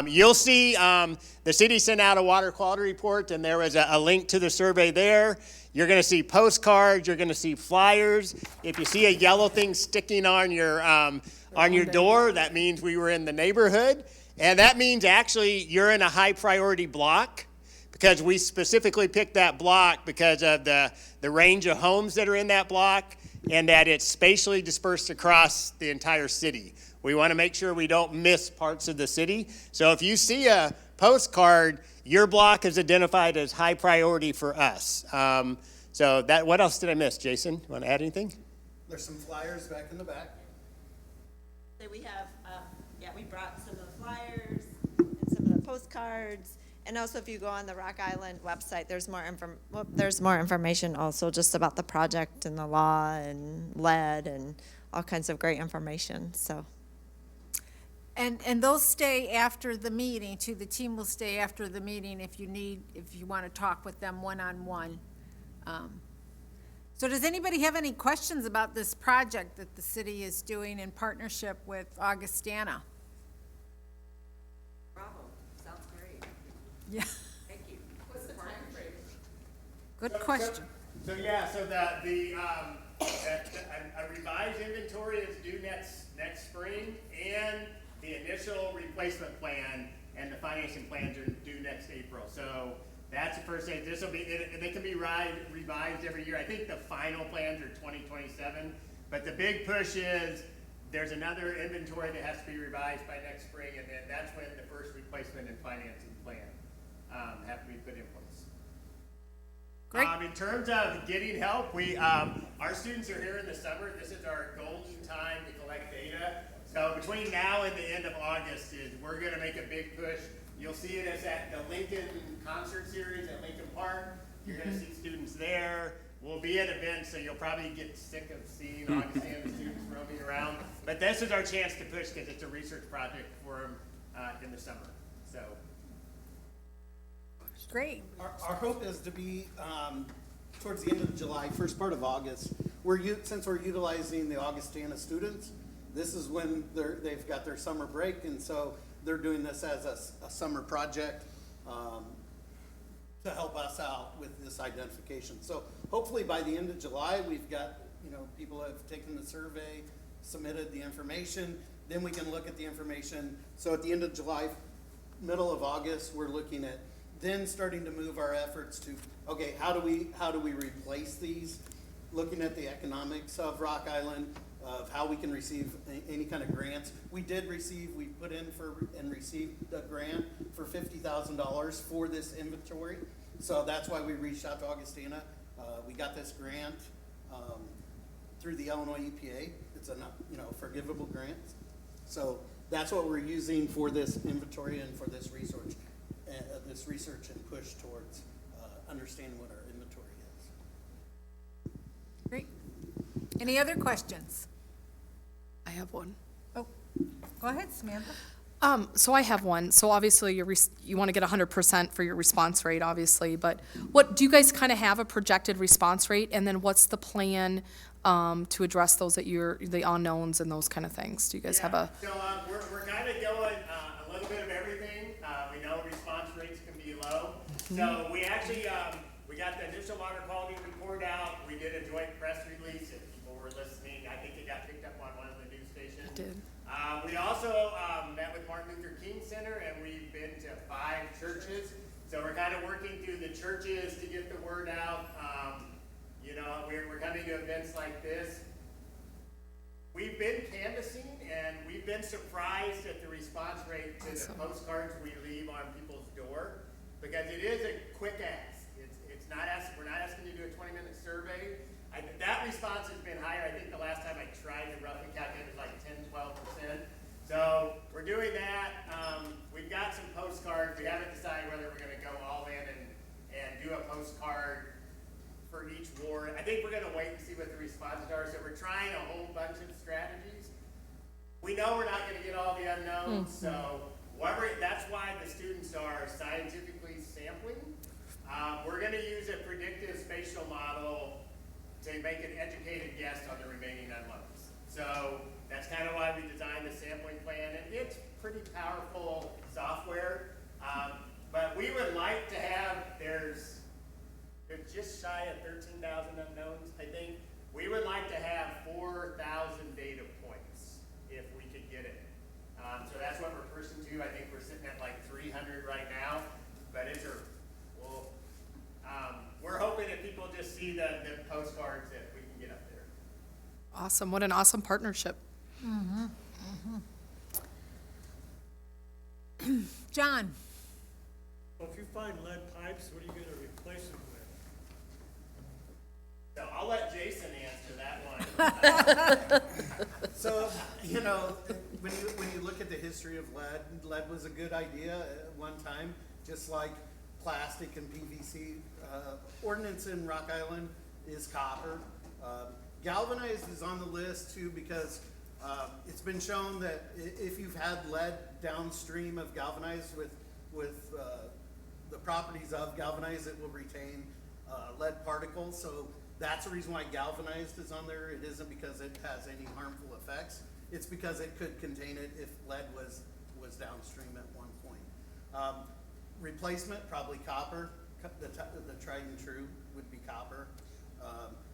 you'll see the city sent out a water quality report, and there was a link to the survey there. You're going to see postcards. You're going to see flyers. If you see a yellow thing sticking on your door, that means we were in the neighborhood. And that means actually you're in a high priority block, because we specifically picked that block because of the range of homes that are in that block, and that it's spatially dispersed across the entire city. We want to make sure we don't miss parts of the city. So if you see a postcard, your block is identified as high priority for us. So what else did I miss, Jason? You want to add anything? There's some flyers back in the back. So we have, we brought some of the flyers and some of the postcards. And also, if you go on the Rock Island website, there's more information also just about the project and the law and lead and all kinds of great information. So, and they'll stay after the meeting too. The team will stay after the meeting if you want to talk with them one-on-one. So does anybody have any questions about this project that the city is doing in partnership with Augustana? Yeah. Thank you. What's the time frame? Good question. So a revised inventory is due next spring, and the initial replacement plan and the financing plans are due next April. So that's the first thing. This will be, they can be revised every year. I think the final plans are 2027, but the big push is there's another inventory that has to be revised by next spring, and then that's when the first replacement and financing plan have to be put in place. Great. In terms of getting help, our students are here in the summer. This is our golden time to collect data. So between now and the end of August, we're going to make a big push. You'll see it as at the Lincoln concert series at Lincoln Park. You're going to see students there. We'll be at events, so you'll probably get sick of seeing Augustana students roaming around. But this is our chance to push, because it's a research project for them in the summer. So. Great. Our hope is to be towards the end of July, first part of August, since we're utilizing the Augustana students, this is when they've got their summer break, and so they're doing this as a summer project to help us out with this identification. So hopefully by the end of July, we've got, people have taken the survey, submitted the information, then we can look at the information. So at the end of July, middle of August, we're looking at then starting to move our efforts to, okay, how do we replace these? Looking at the economics of Rock Island, of how we can receive any kind of grants. We put in and received a grant for $50,000 for this inventory. So that's why we reached out to Augustana. We got this grant through the Illinois EPA. It's a forgivable grant. So that's what we're using for this inventory and for this research and push towards understanding what our inventory is. Great. Any other questions? I have one. Oh, go ahead, Samantha. So I have one. So obviously you want to get 100% for your response rate, obviously, but do you guys kind of have a projected response rate? And then what's the plan to address those the unknowns and those kind of things? Do you guys have a? So we're kind of going a little bit of everything. We know response rates can be low. So we actually, we got the initial water quality report out. We did a joint press release. If people were listening, I think it got picked up on one of the news stations. It did. We also met with Martin Luther King Center, and we've been to 5 churches. So we're kind of working through the churches to get the word out. We're coming to events like this. We've been canvassing, and we've been surprised at the response rate to the postcards we leave on people's door, because it is a quick ask. It's not we're not asking you to do a 20-minute survey. That response has been higher. I think the last time I tried to roughly calculate it was like 10-12%. So we're doing that. We've got some postcards. We haven't decided whether we're going to go all in and do a postcard for each ward. I think we're going to wait and see what the responses are. So we're trying a whole bunch of strategies. We know we're not going to get all the unknowns, so that's why the students are scientifically sampling. We're going to use a predictive spatial model to make an educated guess on the remaining unknowns. So that's kind of why we designed the sampling plan, and it's pretty powerful software. But we would like to have, there's just shy of 13,000 unknowns, I think. We would like to have 4,000 data points if we could get it. So that's what we're pushing to. I think we're sitting at like 300 right now, but we're hoping that people just see the postcards that we can get up there. Awesome. What an awesome partnership. John. Well, if you find lead pipes, what are you going to replace them with? So I'll let Jason answer that one. So, when you look at the history of lead was a good idea at one time, just like plastic and PVC. Ordinance in Rock Island is copper. Galvanized is on the list too because it's been shown that if you've had lead downstream of galvanized with the properties of galvanized, it will retain lead particles. So that's the reason why galvanized is on there. It isn't because it has any harmful effects. It's because it could contain it if lead was downstream at one point. Replacement, probably copper. The tried and true would be copper.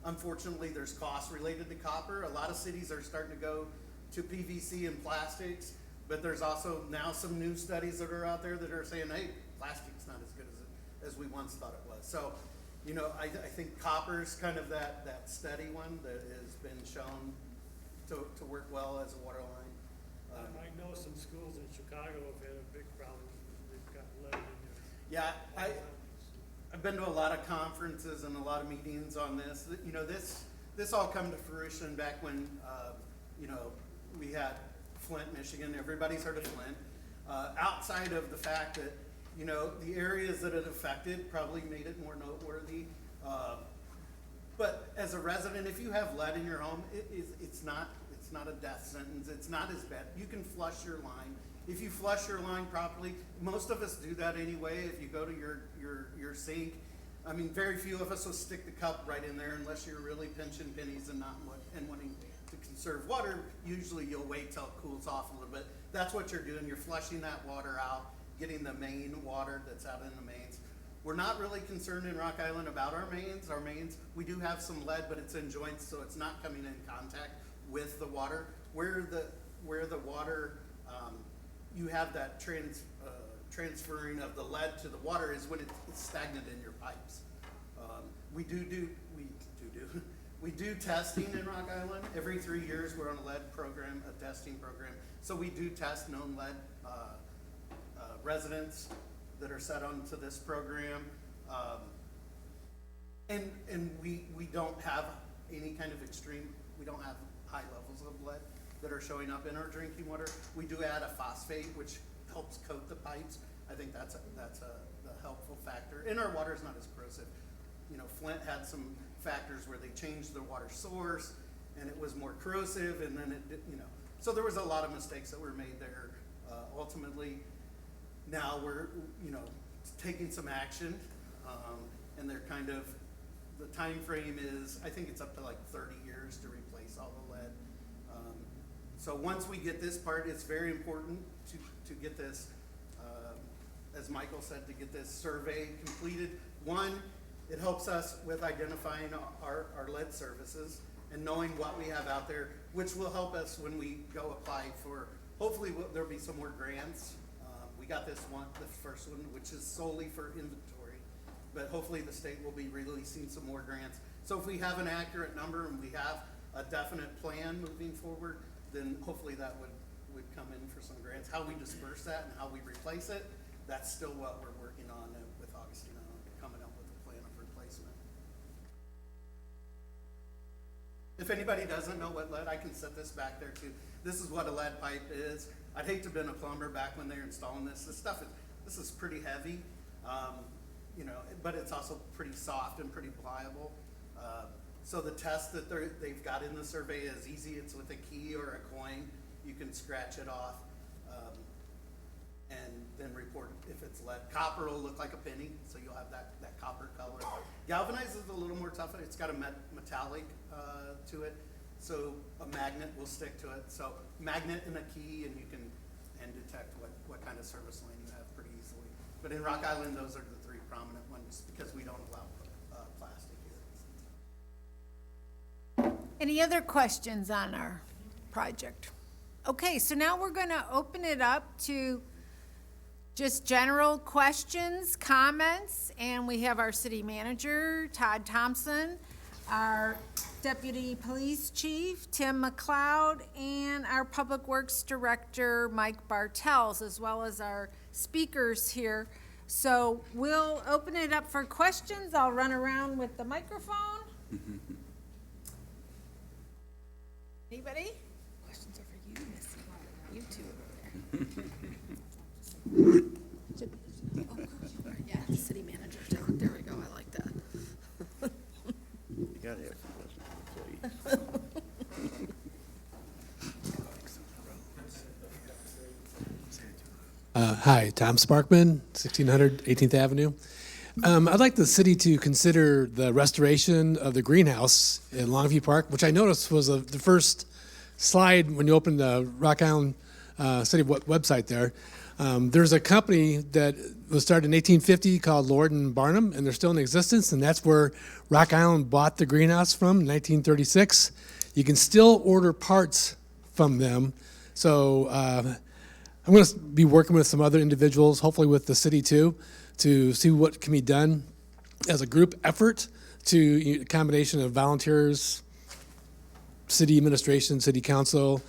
Unfortunately, there's costs related to copper. A lot of cities are starting to go to PVC and plastics, but there's also now some new studies that are out there that are saying, hey, plastic's not as good as we once thought it was. So, I think copper's kind of that steady one that has been shown to work well as a water line. I know some schools in Chicago have had a big problem. They've got lead in there. Yeah, I've been to a lot of conferences and a lot of meetings on this. This all come to fruition back when, we had Flint, Michigan. Everybody's heard of Flint. Outside of the fact that, the areas that it affected probably made it more noteworthy. But as a resident, if you have lead in your home, it's not a death sentence. It's not as bad. You can flush your line. If you flush your line properly, most of us do that anyway. If you go to your sink, I mean, very few of us will stick the cup right in there unless you're really pinching pennies and wanting to conserve water. Usually you'll wait till it cools off a little bit. That's what you're doing. You're flushing that water out, getting the main water that's out in the mains. We're not really concerned in Rock Island about our mains. Our mains, we do have some lead, but it's in joints, so it's not coming in contact with the water. Where the water, you have that transferring of the lead to the water is when it's stagnant in your pipes. We do testing in Rock Island. Every 3 years, we're on a lead program, a testing program. So we do test known lead residents that are set onto this program. And we don't have any kind of extreme, we don't have high levels of lead that are showing up in our drinking water. We do add a phosphate, which helps coat the pipes. I think that's a helpful factor. And our water is not as corrosive. You know, Flint had some factors where they changed their water source and it was more corrosive, and then it did, you know. So there was a lot of mistakes that were made there. Ultimately, now we're, you know, taking some action, and they're kind of, the time frame is, I think it's up to like 30 years to replace all the lead. So once we get this part, it's very important to get this, as Michael said, to get this survey completed. One, it helps us with identifying our lead services and knowing what we have out there, which will help us when we go apply for, hopefully there'll be some more grants. We got this one, the first one, which is solely for inventory, but hopefully the state will be releasing some more grants. So if we have an accurate number and we have a definite plan moving forward, then hopefully that would come in for some grants. How we disperse that and how we replace it, that's still what we're working on with Augustina, coming up with a plan of replacement. If anybody doesn't know what lead, I can set this back there too. This is what a lead pipe is. I'd hate to have been a plumber back when they were installing this. This is pretty heavy, you know, but it's also pretty soft and pretty pliable. So the test that they've got in the survey is easy. It's with a key or a coin. You can scratch it off, and then report if it's lead. Copper will look like a penny, so you'll have that copper color. Galvanized is a little more tough. It's got a metallic to it, so a magnet will stick to it. So magnet and a key, and you can detect what kind of service line you have pretty easily. But in Rock Island, those are the three prominent ones because we don't allow plastic here. Any other questions on our project? Okay, so now we're going to open it up to just general questions, comments, and we have our city manager, Todd Thompson, our deputy police chief, Tim McLeod, and our public works director, Mike Bartels, as well as our speakers here. So we'll open it up for questions. I'll run around with the microphone. Anybody? Questions are for you, Missy. You two over there. Yeah, city manager. There we go. I like that. You gotta have some questions, please. Hi, Tom Sparkman, 1600 18th Avenue. I'd like the city to consider the restoration of the greenhouse in Longview Park, which I noticed was the first slide when you opened the Rock Island City website there. There's a company that was started in 1850 called Lord and Barnum, and they're still in existence, and that's where Rock Island bought the greenhouse from in 1936. You can still order parts from them. So I'm going to be working with some other individuals, hopefully with the city too, to see what can be done as a group effort to a combination of volunteers, city administration, city council,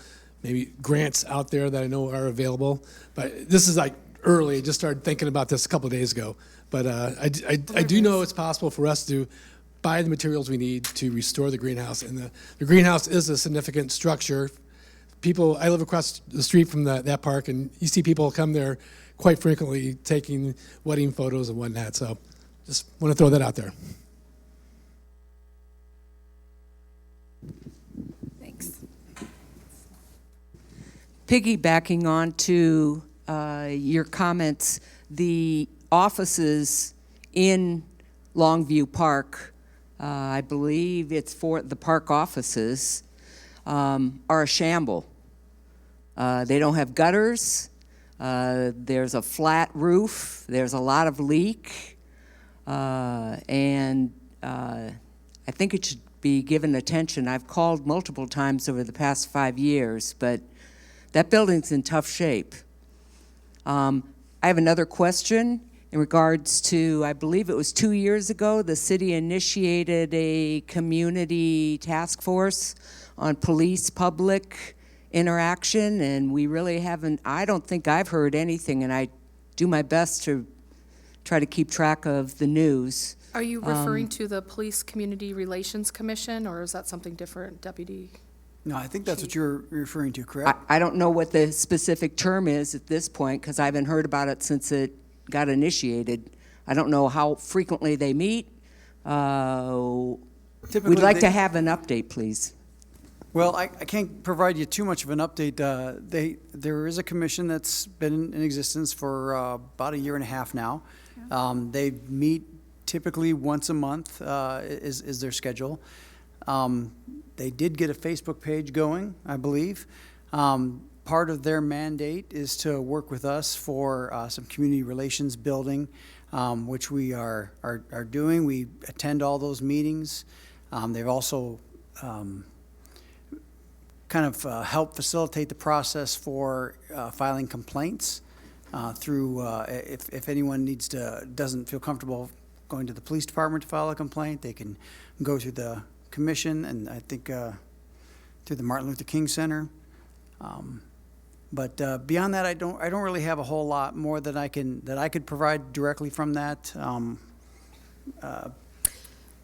maybe grants out there that I know are available. But this is like early. I just started thinking about this a couple of days ago. But I do know it's possible for us to buy the materials we need to restore the greenhouse. And the greenhouse is a significant structure. People, I live across the street from that park, and you see people come there quite frequently taking wedding photos and whatnot. So just want to throw that out there. Thanks. Piggybacking on to your comments, the offices in Longview Park, I believe it's for the park offices, are a shamble. They don't have gutters. There's a flat roof. There's a lot of leak. And I think it should be given attention. I've called multiple times over the past 5 years, but that building's in tough shape. I have another question in regards to, I believe it was 2 years ago, the city initiated a community task force on police-public interaction, and we really haven't, I don't think I've heard anything, and I do my best to try to keep track of the news. Are you referring to the Police Community Relations Commission, or is that something different, Deputy? No, I think that's what you're referring to, correct? I don't know what the specific term is at this point, because I haven't heard about it since it got initiated. I don't know how frequently they meet. We'd like to have an update, please. Well, I can't provide you too much of an update. There is a commission that's been in existence for about 1.5 years now. They meet typically once a month is their schedule. They did get a Facebook page going, I believe. Part of their mandate is to work with us for some community relations building, which we are doing. We attend all those meetings. They've also kind of help facilitate the process for filing complaints through if anyone doesn't feel comfortable going to the police department to file a complaint, they can go through the commission and I think through the Martin Luther King Center. But beyond that, I don't really have a whole lot more that I could provide directly from that.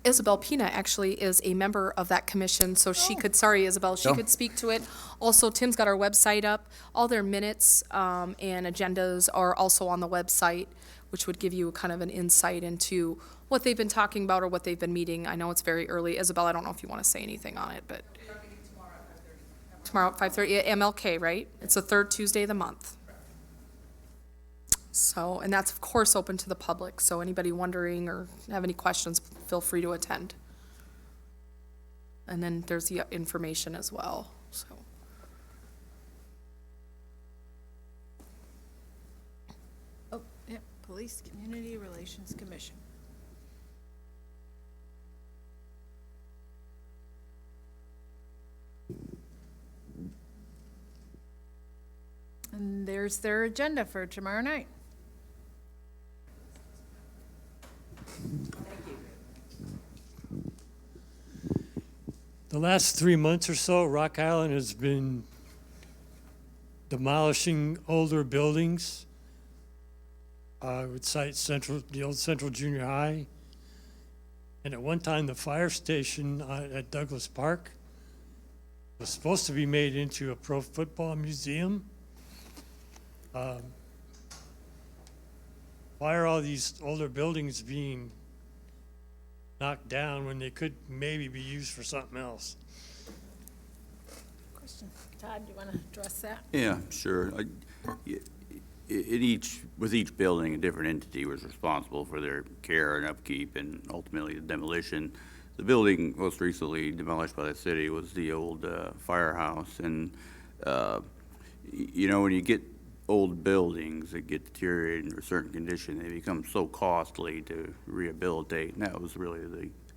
Isabel Pina actually is a member of that commission, so she could, sorry, Isabel, she could speak to it. Also, Tim's got our website up. All their minutes and agendas are also on the website, which would give you kind of an insight into what they've been talking about or what they've been meeting. I know it's very early. Isabel, I don't know if you want to say anything on it, but. Tomorrow at 5:30, MLK, right? It's the third Tuesday of the month. So, and that's of course open to the public, so anybody wondering or have any questions, feel free to attend. And then there's the information as well, so. Oh, yeah, Police Community Relations Commission. And there's their agenda for tomorrow night. The last 3 months or so, Rock Island has been demolishing older buildings. I would cite the old Central Junior High. And at one time, the fire station at Douglas Park was supposed to be made into a pro football museum. Why are all these older buildings being knocked down when they could maybe be used for something else? Question. Todd, do you want to address that? Yeah, sure. With each building, a different entity was responsible for their care and upkeep and ultimately the demolition. The building most recently demolished by the city was the old firehouse. And, you know, when you get old buildings that get deteriorated in a certain condition, they become so costly to rehabilitate. And that was really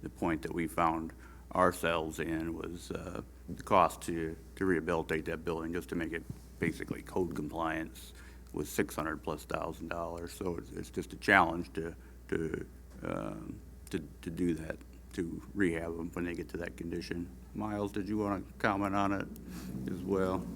the point that we found ourselves in, was the cost to rehabilitate that building just to make it basically code compliance was $600,000+. So it's just a challenge to do that, to rehab them when they get to that condition. Miles, did you want to comment on it as well?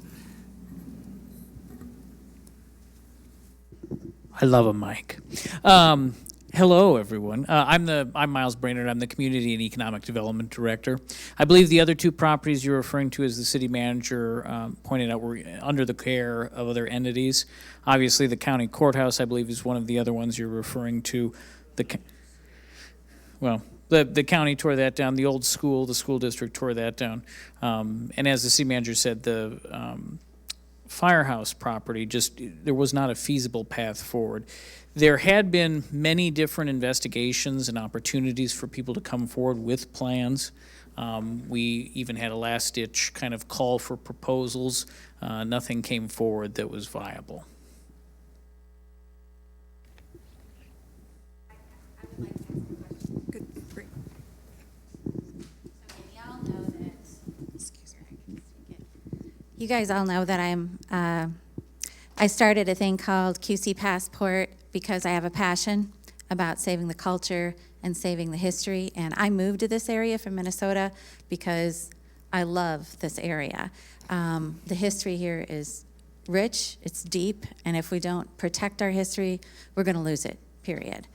I love a mic. Hello, everyone. I'm Miles Brainerd. I'm the Community and Economic Development Director. I believe the other two properties you're referring to, as the city manager pointed out, were under the care of other entities. Obviously, the county courthouse, I believe, is one of the other ones you're referring to. The county tore that down. The old school, the school district tore that down. And as the city manager said, the firehouse property, just there was not a feasible path forward. There had been many different investigations and opportunities for people to come forward with plans. We even had a last-ditch kind of call for proposals. Nothing came forward that was viable. You guys all know that I started a thing called QC Passport because I have a passion about saving the culture and saving the history. And I moved to this area from Minnesota because I love this area. The history here is rich, it's deep, and if we don't protect our history, we're going to lose it, period.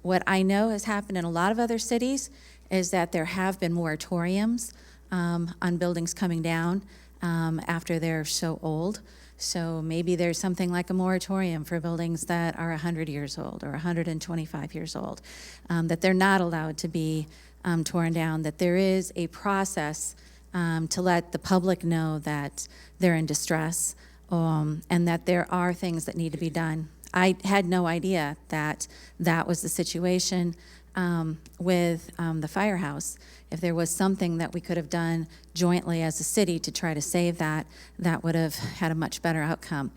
What I know has happened in a lot of other cities is that there have been moratoriums on buildings coming down after they're so old. So maybe there's something like a moratorium for buildings that are 100 years old or 125 years old, that they're not allowed to be torn down, that there is a process to let the public know that they're in distress, and that there are things that need to be done. I had no idea that that was the situation with the firehouse. If there was something that we could have done jointly as a city to try to save that, that would have had a much better outcome.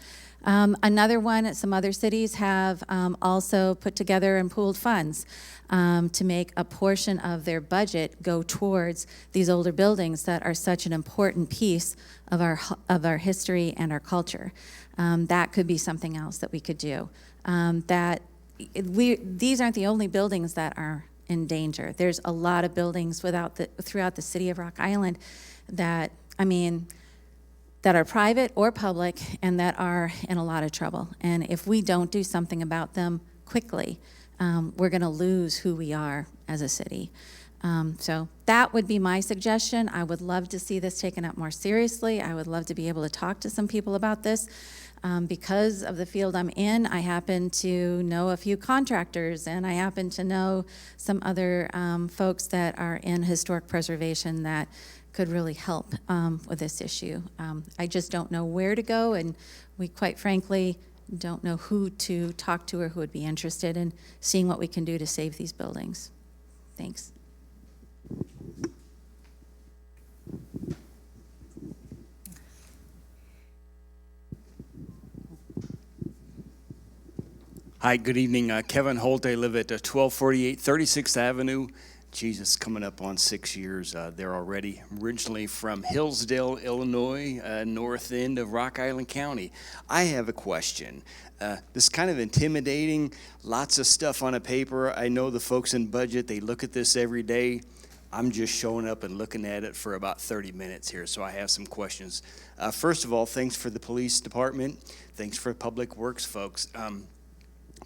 Another one, some other cities have also put together and pooled funds to make a portion of their budget go towards these older buildings that are such an important piece of our history and our culture. That could be something else that we could do. These aren't the only buildings that are in danger. There's a lot of buildings throughout the city of Rock Island that, that are private or public and that are in a lot of trouble. And if we don't do something about them quickly, we're going to lose who we are as a city. So that would be my suggestion. I would love to see this taken up more seriously. I would love to be able to talk to some people about this. Because of the field I'm in, I happen to know a few contractors, and I happen to know some other folks that are in historic preservation that could really help with this issue. I just don't know where to go, and we quite frankly don't know who to talk to or who would be interested in seeing what we can do to save these buildings. Thanks. Hi, good evening. Kevin Holt. I live at 1248 36th Avenue. Jesus, coming up on 6 years there already. Originally from Hillsdale, Illinois, north end of Rock Island County. I have a question. This is kind of intimidating. Lots of stuff on a paper. I know the folks in budget, they look at this every day. I'm just showing up and looking at it for about 30 minutes here, so I have some questions. First of all, thanks for the police department. Thanks for Public Works folks.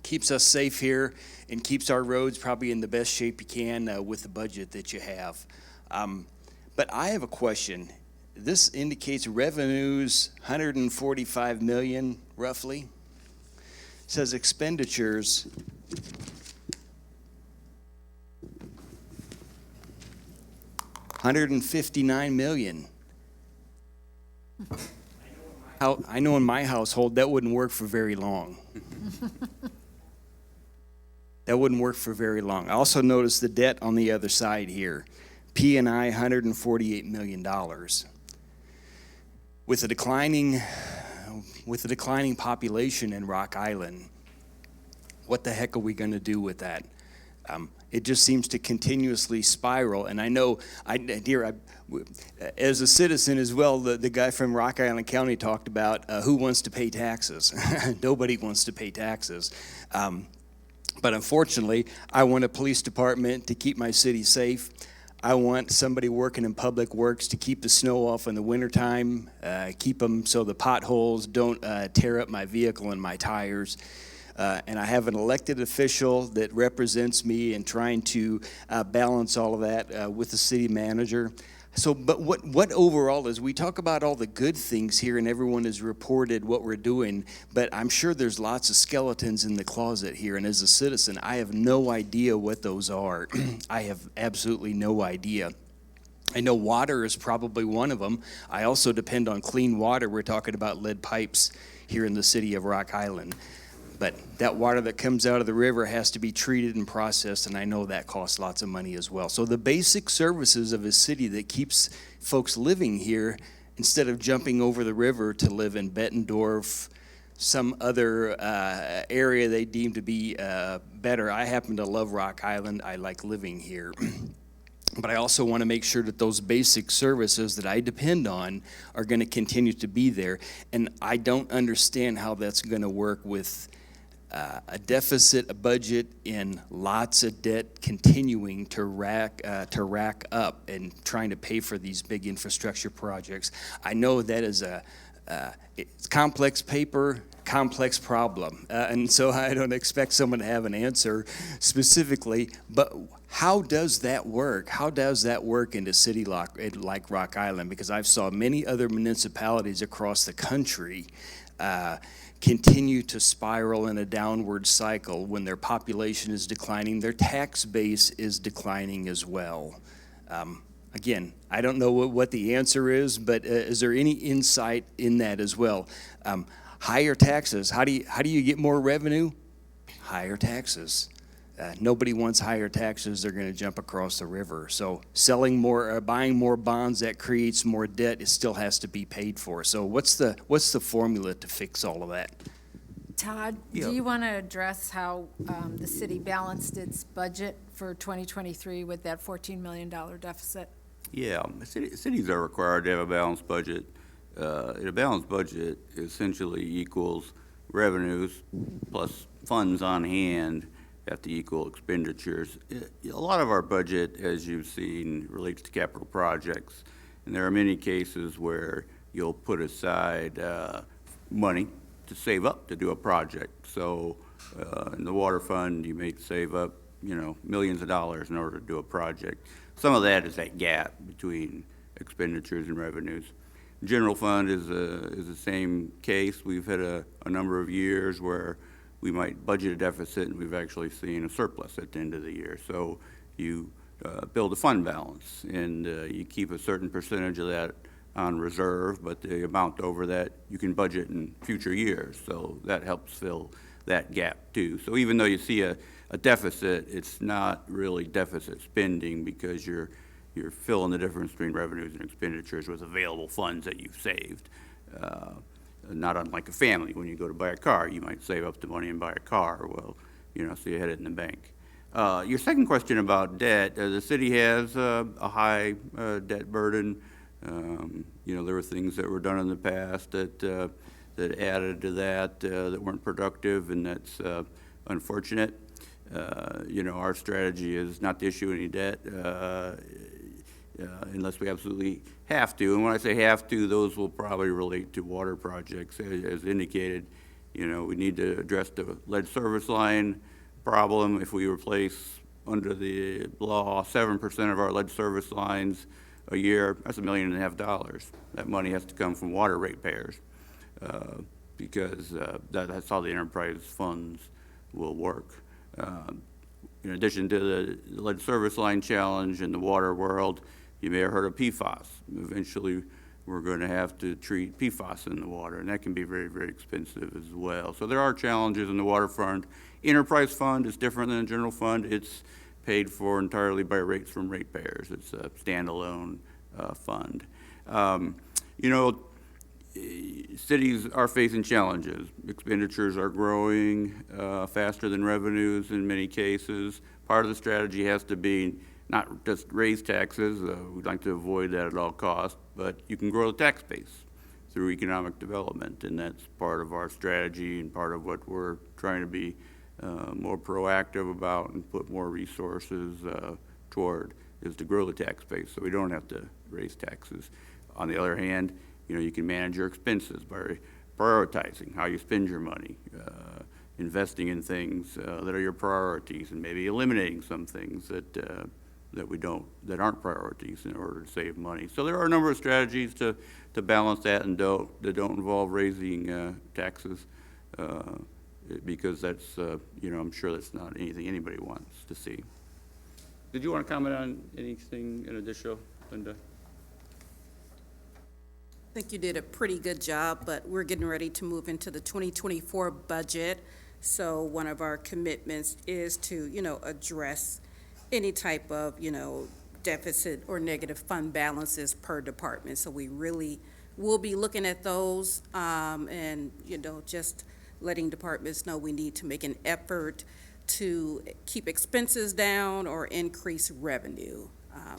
Keeps us safe here and keeps our roads probably in the best shape you can with the budget that you have. But I have a question. This indicates revenues, 145 million roughly. It says expenditures, $159 million. I know in my household that wouldn't work for very long. That wouldn't work for very long. I also noticed the debt on the other side here. P&I, $148 million. With a declining population in Rock Island, what the heck are we going to do with that? It just seems to continuously spiral. And I know, as a citizen as well, the guy from Rock Island County talked about who wants to pay taxes. Nobody wants to pay taxes. But unfortunately, I want a police department to keep my city safe. I want somebody working in Public Works to keep the snow off in the wintertime, keep them so the potholes don't tear up my vehicle and my tires. And I have an elected official that represents me in trying to balance all of that with the city manager. So, but what overall is, we talk about all the good things here and everyone has reported what we're doing, but I'm sure there's lots of skeletons in the closet here. And as a citizen, I have no idea what those are. I have absolutely no idea. I know water is probably one of them. I also depend on clean water. We're talking about lead pipes here in the city of Rock Island. But that water that comes out of the river has to be treated and processed, and I know that costs lots of money as well. So the basic services of a city that keeps folks living here instead of jumping over the river to live in Bettendorf, some other area they deem to be better. I happen to love Rock Island. I like living here. But I also want to make sure that those basic services that I depend on are going to continue to be there. And I don't understand how that's going to work with a deficit, a budget, and lots of debt continuing to rack up and trying to pay for these big infrastructure projects. I know that is it's complex paper, complex problem, and so I don't expect someone to have an answer specifically, but how does that work? How does that work in a city like Rock Island? Because I've saw many other municipalities across the country continue to spiral in a downward cycle when their population is declining, their tax base is declining as well. Again, I don't know what the answer is, but is there any insight in that as well? Higher taxes, how do you get more revenue? Higher taxes. Nobody wants higher taxes, they're gonna jump across the river. So selling more, buying more bonds, that creates more debt, it still has to be paid for. So what's the formula to fix all of that? Todd, do you want to address how the city balanced its budget for 2023 with that $14 million deficit? Yeah, cities are required to have a balanced budget. A balanced budget essentially equals revenues plus funds on hand have to equal expenditures. A lot of our budget, as you've seen, relates to capital projects, and there are many cases where you'll put aside money to save up to do a project. So in the water fund, you may save up, millions of dollars in order to do a project. Some of that is that gap between expenditures and revenues. General fund is the same case. We've had a number of years where we might budget a deficit and we've actually seen a surplus at the end of the year. So you build a fund balance and you keep a certain percentage of that on reserve, but the amount over that you can budget in future years. So that helps fill that gap too. So even though you see a deficit, it's not really deficit spending because you're filling the difference between revenues and expenditures with available funds that you've saved. Not unlike a family. When you go to buy a car, you might save up the money and buy a car. Well, so you had it in the bank. Your second question about debt, the city has a high debt burden. There were things that were done in the past that added to that weren't productive, and that's unfortunate. Our strategy is not to issue any debt unless we absolutely have to. And when I say have to, those will probably relate to water projects. As indicated, we need to address the lead service line problem. If we replace, under the law, 7% of our lead service lines a year, that's $1.5 million. That money has to come from water ratepayers because that's how the enterprise funds will work. In addition to the lead service line challenge in the water world, you may have heard of PFAS. Eventually, we're going to have to treat PFAS in the water, and that can be very, very expensive as well. So there are challenges in the waterfront. Enterprise fund is different than a general fund. It's paid for entirely by rates from ratepayers. It's a standalone fund. Cities are facing challenges. Expenditures are growing faster than revenues in many cases. Part of the strategy has to be not just raise taxes, we'd like to avoid that at all costs, but you can grow the tax base through economic development, and that's part of our strategy and part of what we're trying to be more proactive about and put more resources toward, is to grow the tax base so we don't have to raise taxes. On the other hand, you can manage your expenses by prioritizing how you spend your money, investing in things that are your priorities, and maybe eliminating some things that aren't priorities in order to save money. So there are a number of strategies to balance that and that don't involve raising taxes because that's I'm sure that's not anything anybody wants to see. Did you want to comment on anything in addition? Linda? I think you did a pretty good job, but we're getting ready to move into the 2024 budget. So one of our commitments is to, address any type of, deficit or negative fund balances per department. So we really will be looking at those, and, just letting departments know we need to make an effort to keep expenses down or increase revenue.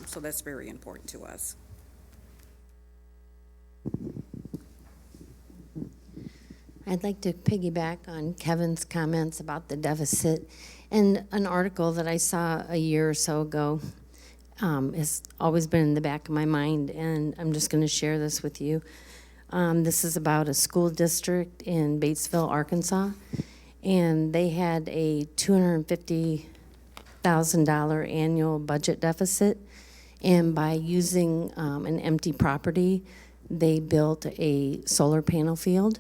So that's very important to us. I'd like to piggyback on Kevin's comments about the deficit. And an article that I saw a year or so ago has always been in the back of my mind, and I'm just going to share this with you. This is about a school district in Batesville, Arkansas, and they had a $250,000 annual budget deficit, and by using an empty property, they built a solar panel field,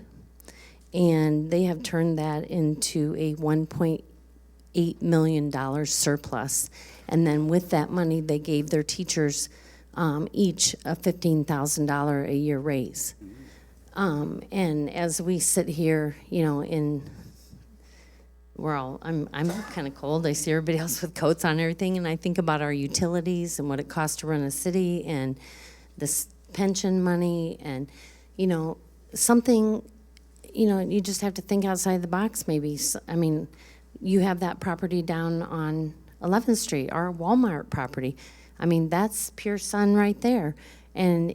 and they have turned that into a $1.8 million surplus. And then with that money, they gave their teachers each a $15,000 a year raise. And as we sit here, I'm kind of cold. I see everybody else with coats on and everything, and I think about our utilities and what it costs to run a city and this pension money and, something, you just have to think outside the box maybe. I mean, you have that property down on 11th Street, our Walmart property. I mean, that's pure sun right there. And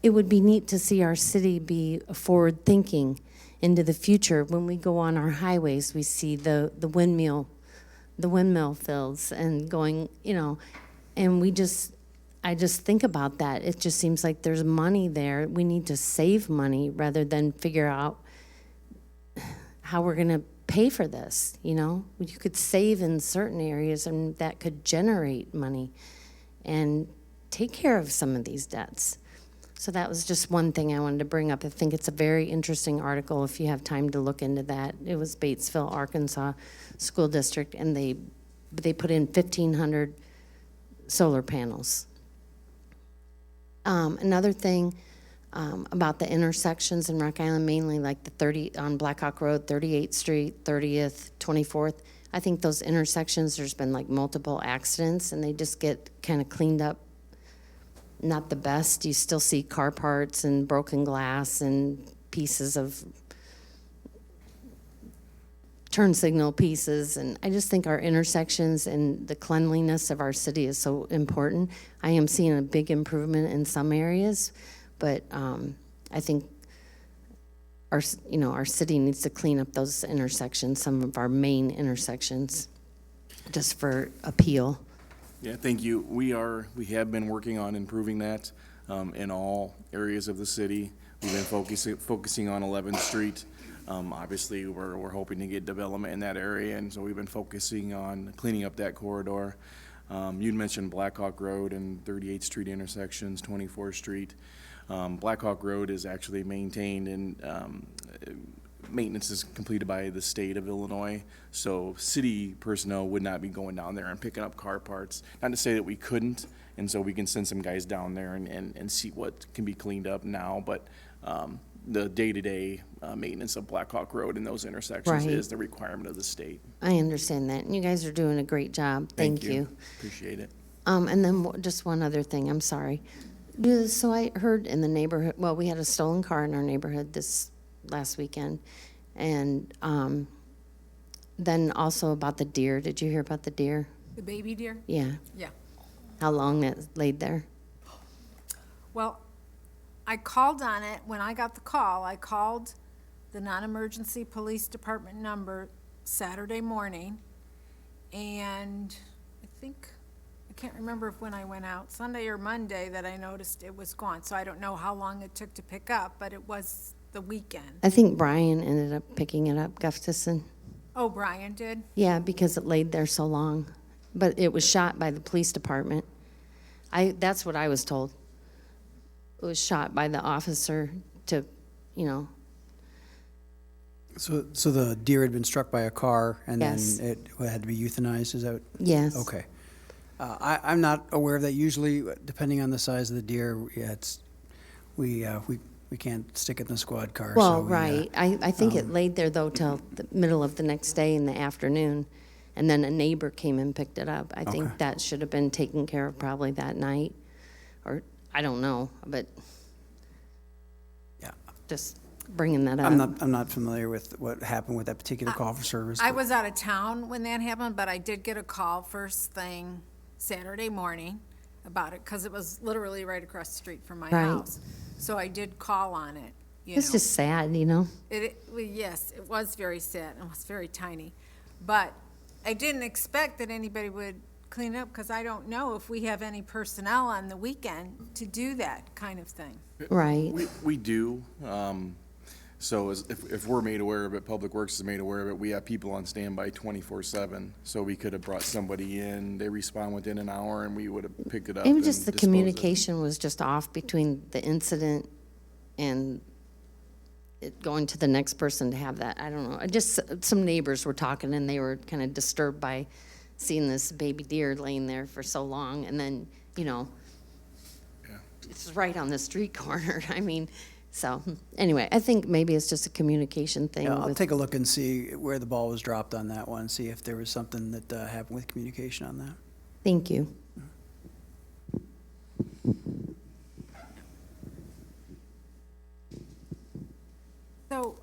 it would be neat to see our city be forward thinking into the future. When we go on our highways, we see the windmill fields and going, and I just think about that. It just seems like there's money there. We need to save money rather than figure out how we're going to pay for this, You could save in certain areas, and that could generate money and take care of some of these debts. So that was just one thing I wanted to bring up. I think it's a very interesting article if you have time to look into that. It was Batesville, Arkansas School District, and they put in 1,500 solar panels. Another thing about the intersections in Rock Island, mainly like the 30 on Blackhawk Road, 38th Street, 30th, 24th. I think those intersections, there's been like multiple accidents, and they just get kind of cleaned up. Not the best. You still see car parts and broken glass and pieces of turn signal pieces, and I just think our intersections and the cleanliness of our city is so important. I am seeing a big improvement in some areas, but I think our city needs to clean up those intersections, some of our main intersections, just for appeal. Yeah, thank you. We have been working on improving that in all areas of the city. We've been focusing on 11th Street. Obviously, we're hoping to get development in that area, and so we've been focusing on cleaning up that corridor. You'd mentioned Blackhawk Road and 38th Street intersections, 24th Street. Blackhawk Road is actually maintained, and maintenance is completed by the state of Illinois, so city personnel would not be going down there and picking up car parts. Not to say that we couldn't, and so we can send some guys down there and see what can be cleaned up now, but the day-to-day maintenance of Blackhawk Road and those intersections Right. is the requirement of the state. I understand that, and you guys are doing a great job. Thank you. Appreciate it. And then just one other thing, I'm sorry. So I heard in the neighborhood, well, we had a stolen car in our neighborhood this last weekend. And then also about the deer. Did you hear about the deer? The baby deer? Yeah. Yeah. How long that laid there? Well, I called on it. When I got the call, I called the non-emergency police department number Saturday morning. And I can't remember when I went out, Sunday or Monday, that I noticed it was gone. So I don't know how long it took to pick up, but it was the weekend. I think Brian ended up picking it up, Gustafson. Oh, Brian did? Yeah, because it laid there so long. But it was shot by the police department. That's what I was told. It was shot by the officer to, So the deer had been struck by a car, and Yes. then it had to be euthanized, is that? Yes. Okay. I'm not aware of that. Usually, depending on the size of the deer, yeah, we can't stick it in the squad car. Well, so we, right. I think it laid there though till the middle of the next day in the afternoon, and then a neighbor came and picked it up. I think that should have been taken care of probably that night, or I don't know, but yeah, just bringing that up. I'm not familiar with what happened with that particular call for service. I but- was out of town when that happened, but I did get a call first thing Saturday morning about it, because it was literally right across the street from my Right. house. So I did call on it, you It's know. just sad, you know? Well, yes, it was very sad, and it was very tiny. But I didn't expect that anybody would clean it up, because I don't know if we have any personnel on the weekend to do that kind of thing. Right. We do. So if we're made aware of it, Public Works is made aware of it, we have people on standby 24/7. So we could have brought somebody in, they respond within an hour, and we would have picked it up. Maybe and just the disposed of it. communication was just off between the incident and it going to the next person to have that. I don't know. Just some neighbors were talking and they were kind of disturbed by seeing this baby deer laying there for so long. And then, you know, it's right on the street corner. I mean, so anyway, I think maybe it's just a communication thing. Yeah, I'll with- take a look and see where the ball was dropped on that one, see if there was something that happened with communication on that. Thank you. So,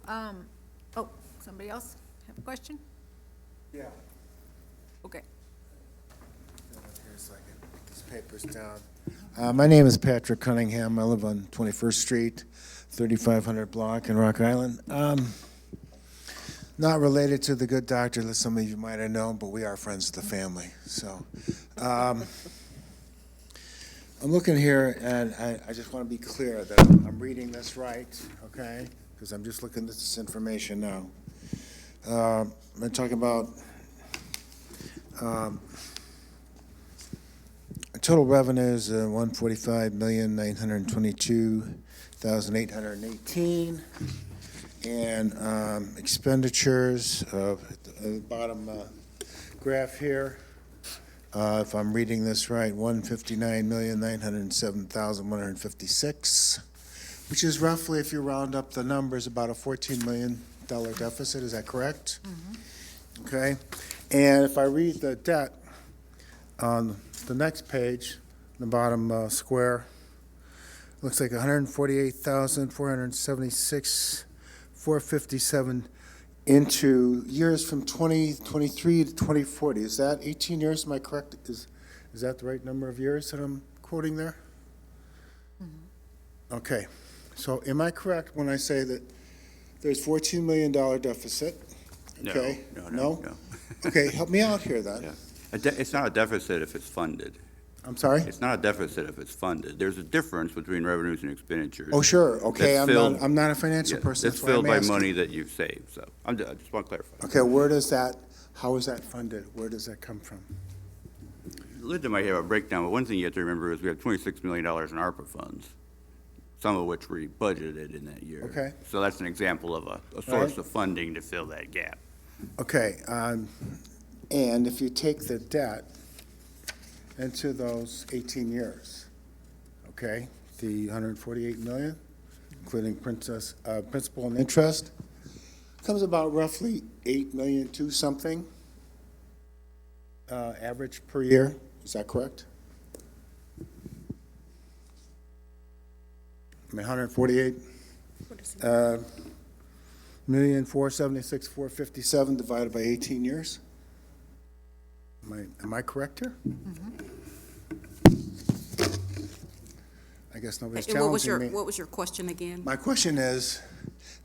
somebody else have a question? Yeah. Okay. Here so I can get these papers down. My name is Patrick Cunningham. I live on 21st Street, 3500 block in Rock Island. Not related to the good doctor that some of you might have known, but we are friends of the family. So I'm looking here, and I just want to be clear that I'm reading this right, okay? Because I'm just looking at this information now. I'm talking about total revenues, $145,922,818, and expenditures at the bottom graph here. If I'm reading this right, $159,907,156, which is roughly, if you round up the numbers, about a $14 million deficit. Is that correct? Okay. And if I read the debt on the next page, the bottom square, looks like $148,476,457 into years from 2023 to 2040. Is that 18 years? Am I correct? Is that the right number of years that I'm quoting there? Okay. So am I correct when I say that there's $14 million deficit? No, Okay. no. Okay, help me out here then. It's not a deficit if it's funded. I'm sorry? It's not a deficit if it's funded. There's a difference between revenues and expenditures. Oh, sure. Okay, That's I'm not a financial yeah, person. That's That's why I'm filled by asking. money that you've saved, so I just want to clarify. Okay, how is that funded? Where does that come from? Linda might have a breakdown, but one thing you have to remember is we have $26 million in ARPA funds, some of which we budgeted in that year. Okay. So that's an example of a source Right. of funding to fill that gap. Okay, and if you take the debt into those 18 years, okay, the 148 million, including principal and interest, comes about roughly 8 million to something average per year. Is that correct? I mean, 148 million, 476,457 divided by 18 years. Am I correct here? I guess nobody's And what was challenging me. what was your question again? My question is,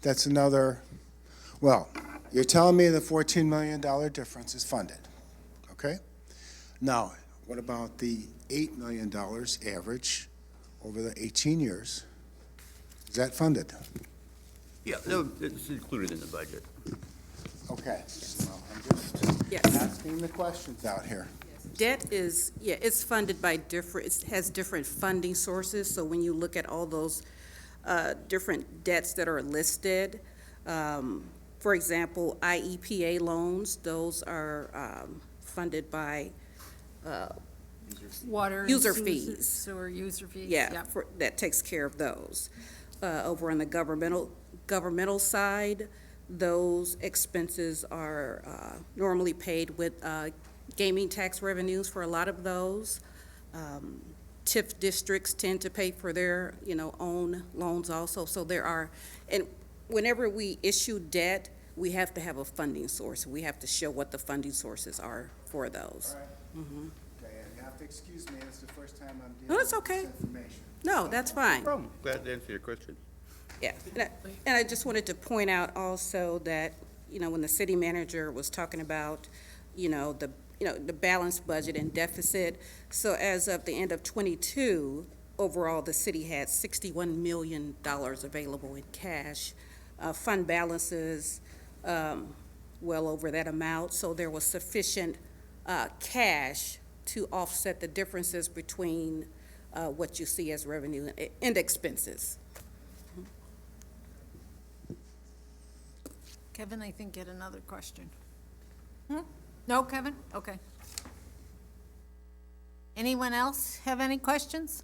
that's another, well, you're telling me the $14 million difference is funded, okay? Now, what about the $8 million average over the 18 years? Is that funded? Yeah, no, it's included in the budget. Okay, well, I'm just Yes. asking the questions out here. Debt is, yeah, it's funded by different, it has different funding sources. So when you look at all those different debts that are listed, for example, IEPA loans, those are funded by Water. and User sewer- fees. Sewer user fees. Yeah, Yep. that takes care of those. Over on the governmental side, those expenses are normally paid with gaming tax revenues for a lot of those. TIF districts tend to pay for their, own loans also. So there are, and whenever we issue debt, we have to have a funding source. We have to show what the funding sources are for those. All right. Mhm. Okay, and you have to excuse me, it's the first time I'm No, dealing it's with okay. this information. No, that's fine. Glad to answer your question. Yeah, and I just wanted to point out also that, when the city manager was talking about, the balanced budget and deficit, so as of the end of '22, overall, the city had $61 million available in cash. Fund balances, well over that amount, so there was sufficient cash to offset the differences between what you see as revenue and expenses. Kevin, I think, had another question. No, Kevin? Okay. Anyone else have any questions?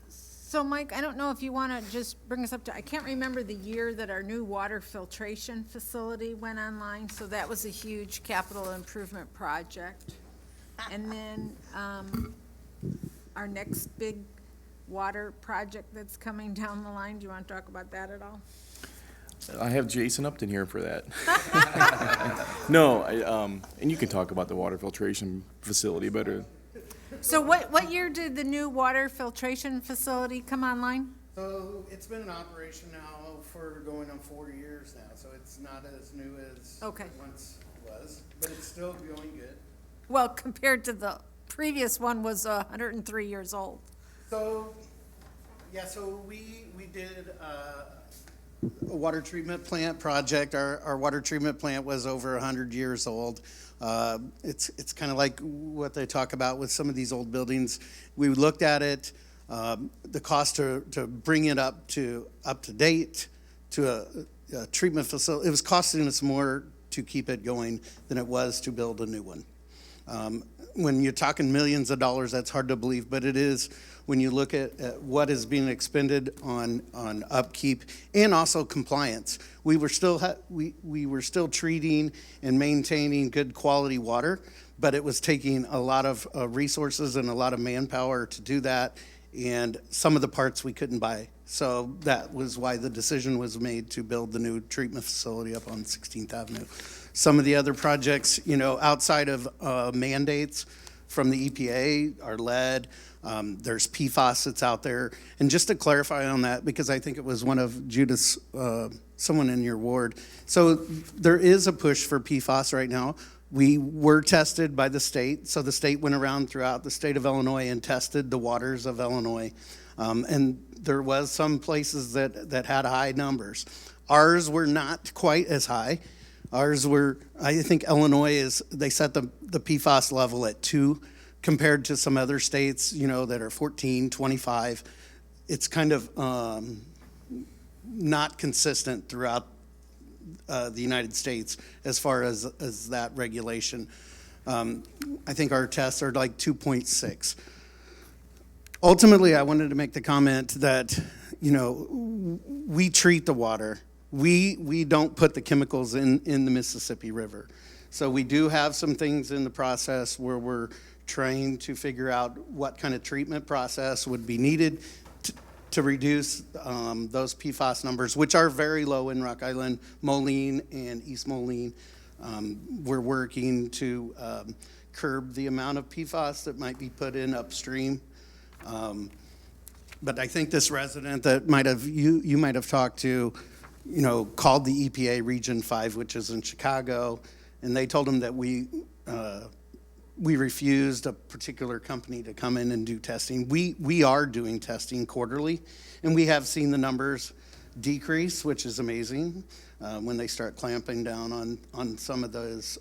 So, Mike, I don't know if you want to just bring us up to, I can't remember the year that our new water filtration facility went online, so that was a huge capital improvement project. And then our next big water project that's coming down the line, do you want to talk about that at all? I have Jason Upton here for that. No, and you can talk about the water filtration facility better. So what year did the new water filtration facility come online? So it's been in operation now for going on 4 years now, so it's not as new as Okay. it once was, but it's still going good. Well, compared to the previous one was 103 years old. So, yeah, so we did a water treatment plant project. Our water treatment plant was over 100 years old. It's kind of like what they talk about with some of these old buildings. We looked at it, the cost to bring it up to date to a treatment facility. It was costing us more to keep it going than it was to build a new one. When you're talking millions of dollars, that's hard to believe, but it is when you look at what is being expended on upkeep and also compliance. We were still we were still treating and maintaining good quality water, but it was taking a lot of resources and a lot of manpower to do that, and some of the parts we couldn't buy. So that was why the decision was made to build the new treatment facility up on 16th Avenue. Some of the other projects, outside of mandates from the EPA are lead. There's PFAS that's out there. And just to clarify on that, because I think it was one of Judith's, someone in your ward. So there is a push for PFAS right now. We were tested by the state. So the state went around throughout the state of Illinois and tested the waters of Illinois. And there was some places that had high numbers. Ours were not quite as high. Ours were, I think Illinois they set the PFAS level at 2 compared to some other states, that are 14, 25. It's kind of not consistent throughout the United States as far as that regulation. I think our tests are like 2.6. Ultimately, I wanted to make the comment that, we treat the water. We don't put the chemicals in the Mississippi River. So we do have some things in the process where we're trying to figure out what kind of treatment process would be needed to reduce those PFAS numbers, which are very low in Rock Island, Moline, and East Moline. We're working to curb the amount of PFAS that might be put in upstream. But I think this resident that you might have talked to, called the EPA Region 5, which is in Chicago, and they told him that we refused a particular company to come in and do testing. We are doing testing quarterly, and we have seen the numbers decrease, which is amazing, when they start clamping down on some of those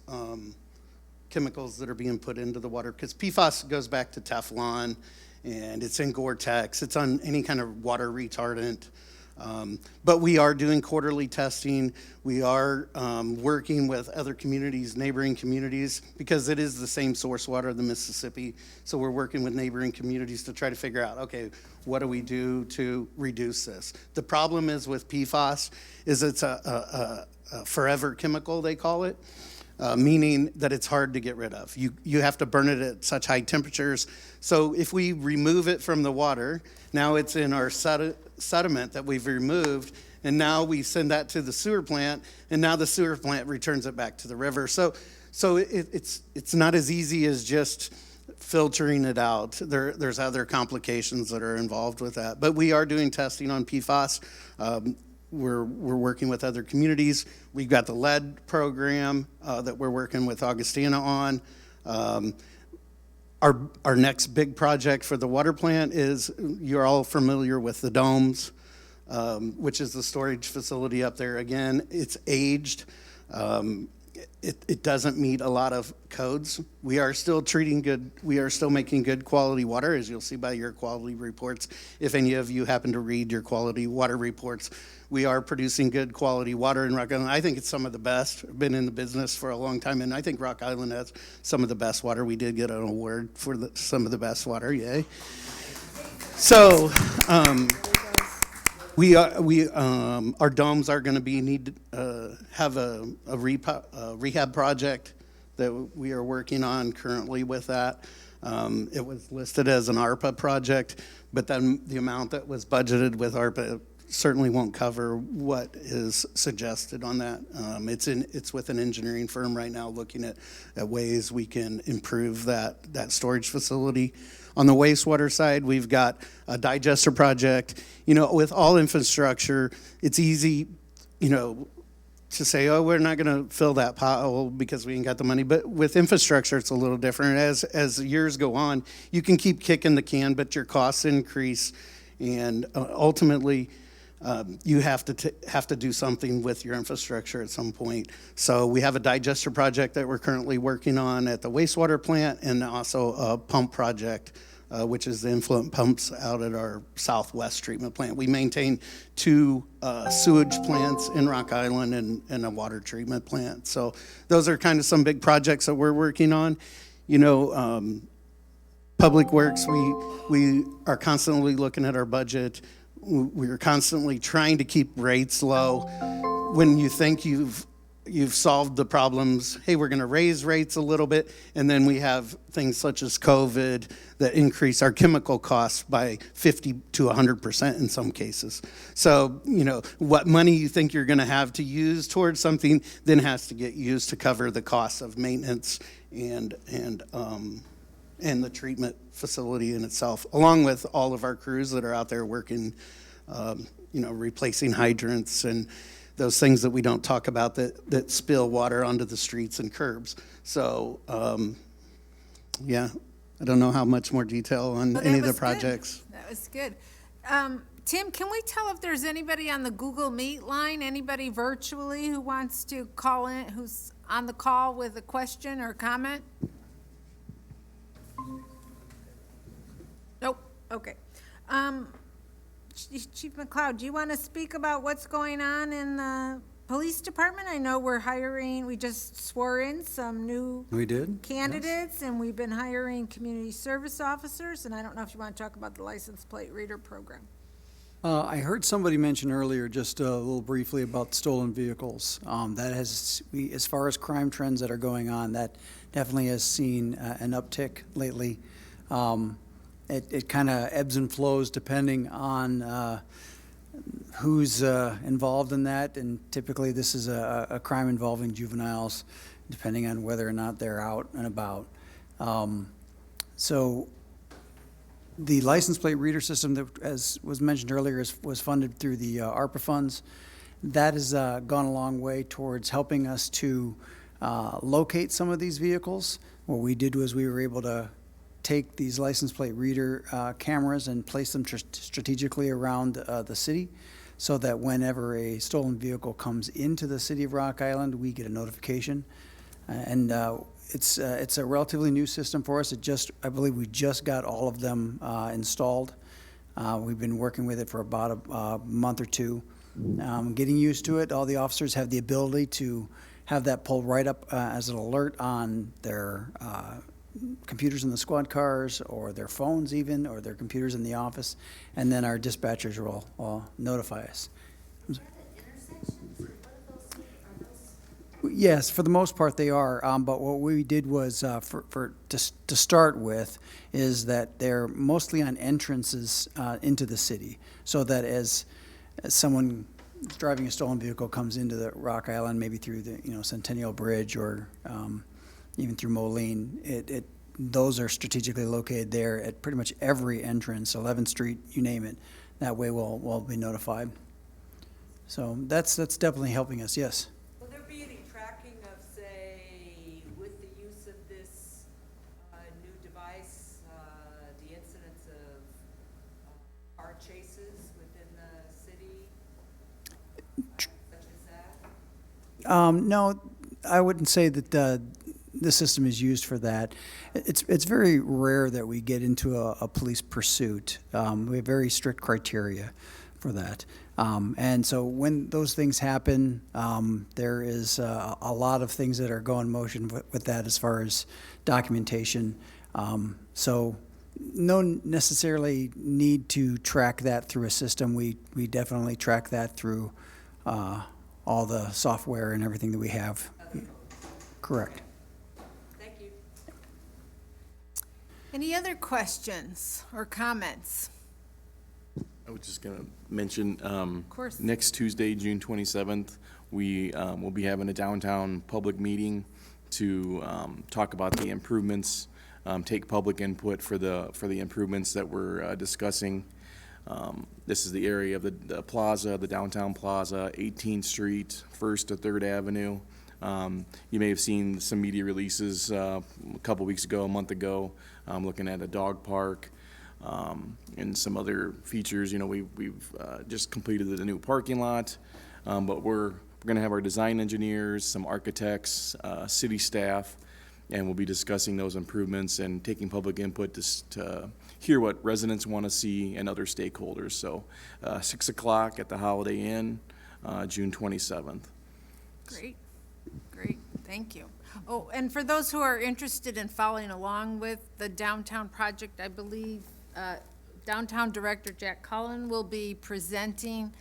chemicals that are being put into the water. Because PFAS goes back to Teflon, and it's in Gore-Tex. It's on any kind of water retardant. But we are doing quarterly testing. We are working with other communities, neighboring communities, because it is the same source water of the Mississippi. So we're working with neighboring communities to try to figure out, okay, what do we do to reduce this? The problem is with PFAS is it's a forever chemical, they call it. Meaning that it's hard to get rid of. You have to burn it at such high temperatures. So if we remove it from the water, now it's in our sediment that we've removed, and now we send that to the sewer plant, and now the sewer plant returns it back to the river. So it's not as easy as just filtering it out. There's other complications that are involved with that. But we are doing testing on PFAS. We're working with other communities. We've got the lead program that we're working with Augustana on. Our next big project for the water plant is, you're all familiar with the domes, which is the storage facility up there. Again, it's aged. It doesn't meet a lot of codes. We are still making good quality water, as you'll see by your quality reports. If any of you happen to read your quality water reports, we are producing good quality water in Rock Island. I think it's some of the best. I've been in the business for a long time, and I think Rock Island has some of the best water. We did get an award for some of the best water, yay. So, our domes are going to have a rehab project that we are working on currently with that. It was listed as an ARPA project, but then the amount that was budgeted with ARPA certainly won't cover what is suggested on that. It's with an engineering firm right now looking at ways we can improve that storage facility. On the wastewater side, we've got a digester project. With all infrastructure, it's easy, to say, oh, we're not going to fill that pothole because we ain't got the money. But with infrastructure, it's a little different. As years go on, you can keep kicking the can, but your costs increase, and ultimately, you have to do something with your infrastructure at some point. So we have a digester project that we're currently working on at the wastewater plant, and also a pump project, which is the influent pumps out at our Southwest treatment plant. We maintain 2 sewage plants in Rock Island and a water treatment plant. So those are kind of some big projects that we're working on. Public Works, we are constantly looking at our budget. We're constantly trying to keep rates low. When you think you've solved the problems, hey, we're going to raise rates a little bit, and then we have things such as COVID that increase our chemical costs by 50 to 100% in some cases. So, what money you think you're going to have to use towards something then has to get used to cover the costs of maintenance and the treatment facility in itself, along with all of our crews that are out there working, replacing hydrants and those things that we don't talk about that spill water onto the streets and curbs. So, I don't know how much more detail on any of the projects. That was good. Tim, can we tell if there's anybody on the Google Meet line, anybody virtually who wants to call in, who's on the call with a question or comment? Nope, okay. Chief McLeod, do you want to speak about what's going on in the police department? I know we just swore in some new candidates, and we've been hiring community service officers, and I don't know if you want to talk about the license plate reader program. I heard somebody mention earlier, just a little briefly, about stolen vehicles. As far as crime trends that are going on, that definitely has seen an uptick lately. It kind of ebbs and flows depending on who's involved in that, and typically this is a crime involving juveniles, depending on whether or not they're out and about. So the license plate reader system that, as was mentioned earlier, was funded through the ARPA funds. That has gone a long way towards helping us to locate some of these vehicles. What we did was we were able to take these license plate reader cameras and place them strategically around the city, so that whenever a stolen vehicle comes into the city of Rock Island, we get a notification. It's a relatively new system for us. I believe we just got all of them installed. We've been working with it for about a month or two. Getting used to it, all the officers have the ability to have that pulled right up as an alert on their computers in the squad cars, or their phones even, or their computers in the office, and then our dispatchers will notify us. Yes, for the most part they are, but what we did was, to start with, is that they're mostly on entrances into the city, so that as someone driving a stolen vehicle comes into the Rock Island, maybe through the Centennial Bridge, or even through Moline, those are strategically located there at pretty much every entrance, 11th Street, you name it. That way we'll be notified. So that's definitely helping us, yes. Will there be any tracking of, say, with the use of this new device, the incidence of car chases within the city, such as that? No, I wouldn't say that the system is used for that. It's very rare that we get into a police pursuit. We have very strict criteria for that. And so when those things happen, there is a lot of things that are going in motion with that as far as documentation. So no necessarily need to track that through a system. We definitely track that through all the software and everything that we have. Correct. Thank you. Any other questions or comments? I was just going to mention, course. next Tuesday, June 27th, we will be having a downtown public meeting to talk about the improvements, take public input for the improvements that we're discussing. This is the area of the plaza, the downtown plaza, 18th Street, 1st to 3rd Avenue. You may have seen some media releases a couple weeks ago, a month ago, looking at a dog park. And some other features. We've just completed the new parking lot, but we're going to have our design engineers, some architects, city staff, and we'll be discussing those improvements and taking public input to hear what residents want to see and other stakeholders. So 6 o'clock at the Holiday Inn, June 27th. Great, thank you. Oh, and for those who are interested in following along with the downtown project, I believe Downtown Director Jack Cullen will be presenting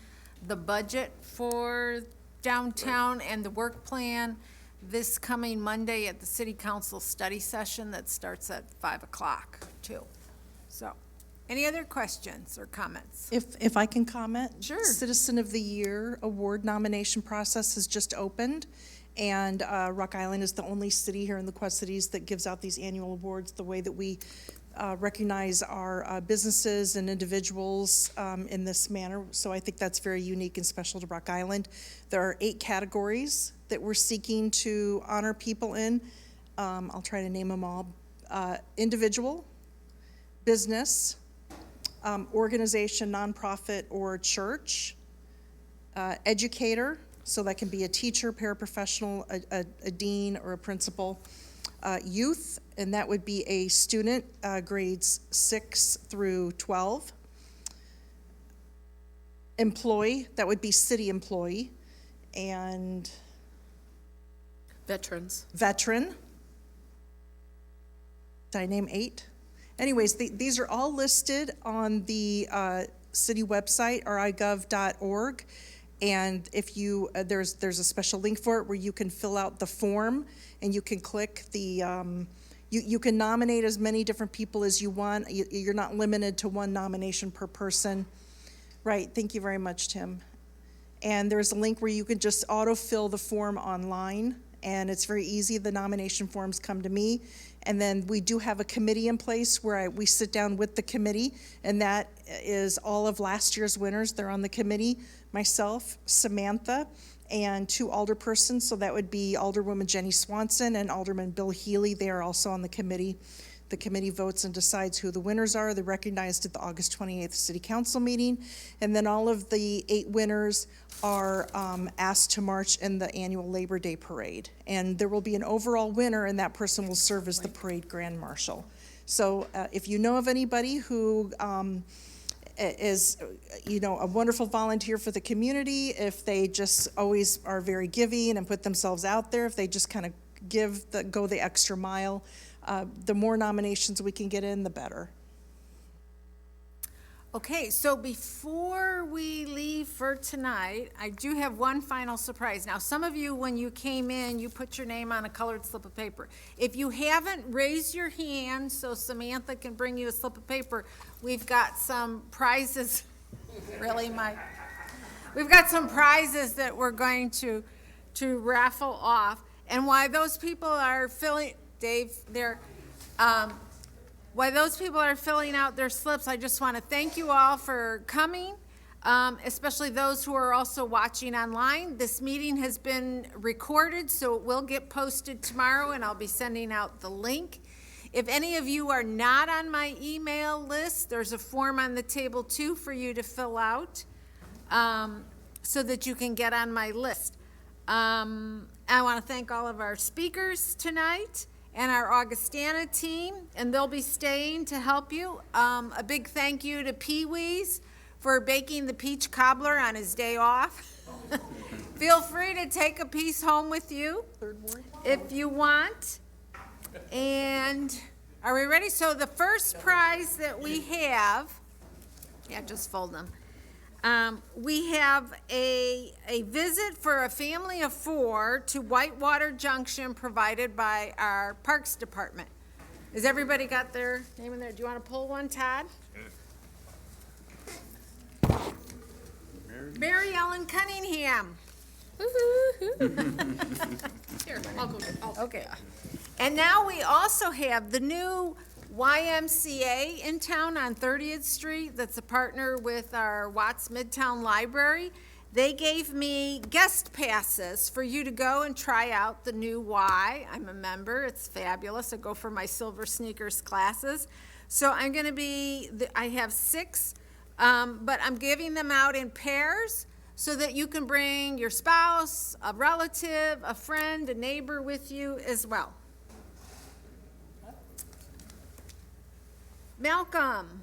the budget for downtown and the work plan this coming Monday at the City Council study session that starts at 5 o'clock too. So, any other questions or comments? If I can comment? Sure. Citizen of the Year award nomination process has just opened, and Rock Island is the only city here in the Quad Cities that gives out these annual awards the way that we recognize our businesses and individuals in this manner. So I think that's very unique and special to Rock Island. There are 8 categories that we're seeking to honor people in. I'll try to name them all. Individual, business, organization, nonprofit, or church, educator, so that can be a teacher, paraprofessional, a dean, or a principal, youth, and that would be a student, grades 6 through 12. Employee, that would be city employee, and veteran. Did I name 8? Anyways, these are all listed on the city website, rigov.org. And if you, there's a special link for it where you can fill out the form and you can click the, you can nominate as many different people as you want. You're not limited to one nomination per person. Right, thank you very much, Tim. And there's a link where you can just autofill the form online, and it's very easy. The nomination forms come to me. And then we do have a committee in place where we sit down with the committee, and that is all of last year's winners. They're on the committee, myself, Samantha, and 2 alderpersons. So that would be Alderwoman Jenny Swanson and Alderman Bill Healy. They are also on the committee. The committee votes and decides who the winners are. They're recognized at the August 28th City Council meeting. And then all of the 8 winners are asked to march in the annual Labor Day parade. And there will be an overall winner, and that person will serve as the parade grand marshal. So if you know of anybody who is, a wonderful volunteer for the community, if they just always are very giving and put themselves out there, if they just kind of go the extra mile, the more nominations we can get in, the better. Okay, so before we leave for tonight, I do have one final surprise. Now, some of you, when you came in, you put your name on a colored slip of paper. If you haven't, raise your hand so Samantha can bring you a slip of paper. We've got some prizes. Really, Mike? We've got some prizes that we're going to raffle off. And while those people are filling, Dave, while those people are filling out their slips, I just want to thank you all for coming, especially those who are also watching online. This meeting has been recorded, so it will get posted tomorrow, and I'll be sending out the link. If any of you are not on my email list, there's a form on the table too for you to fill out so that you can get on my list. I want to thank all of our speakers tonight and our Augustana team, and they'll be staying to help you. A big thank you to Pee Wee's for baking the peach cobbler on his day off. Feel free to take a piece home with you if you want. And are we ready? So the first prize that we have, just fold them. We have a visit for a family of 4 to Whitewater Junction provided by our Parks Department. Has everybody got their name in there? Do you want to pull one, Todd? Mary Ellen Cunningham. Here, I'll go. Okay. And now we also have the new YMCA in town on 30th Street that's a partner with our Watts Midtown Library. They gave me guest passes for you to go and try out the new Y. I'm a member. It's fabulous. I go for my Silver Sneakers classes. So I'm going to I have 6, but I'm giving them out in pairs so that you can bring your spouse, a relative, a friend, a neighbor with you as well. Malcolm.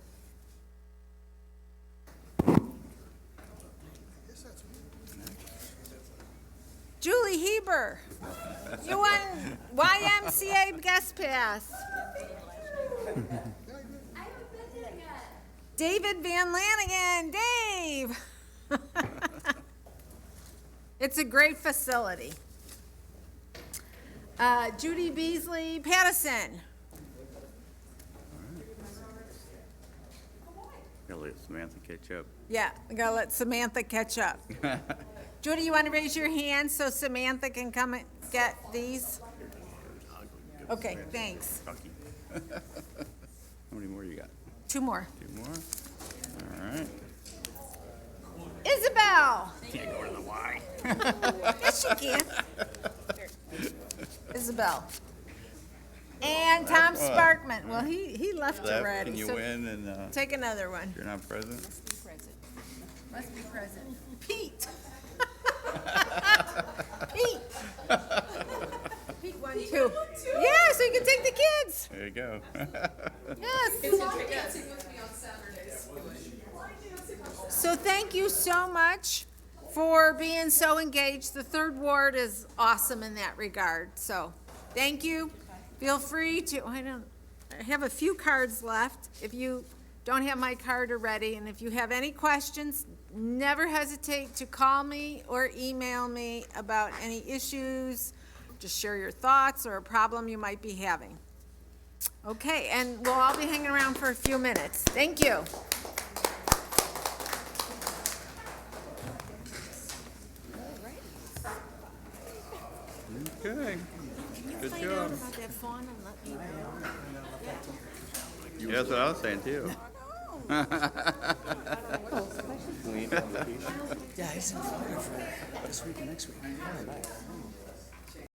Julie Heber. You won YMCA guest pass. David Van Lanigan. Dave. It's a great facility. Judy Beasley Pattison. Gotta let Samantha catch up. Yeah, I gotta let Samantha catch up. Judy, you want to raise your hand so Samantha can come and get these? Okay, thanks. How many more you got? 2 more. 2 more? All right. Isabel. Can't go to the Y. Yes, you can. Isabel. And Tom Sparkman. Well, he left already. Can you so win and take another one. you're not present? Must be present. Pete. Pete. Pete won 2. Yeah, so you can take the kids. There you go. Yes. So thank you so much for being so engaged. The 3rd Ward is awesome in that regard. So thank you. Feel free to, I have a few cards left. If you don't have my card already, and if you have any questions, never hesitate to call me or email me about any issues. Just share your thoughts or a problem you might be having. Okay, and we'll all be hanging around for a few minutes. Thank you. Okay. Good Find out job. about that fawn and let me know. Yeah, that's what I was saying too. Yeah, he's in Florida for this week and next week.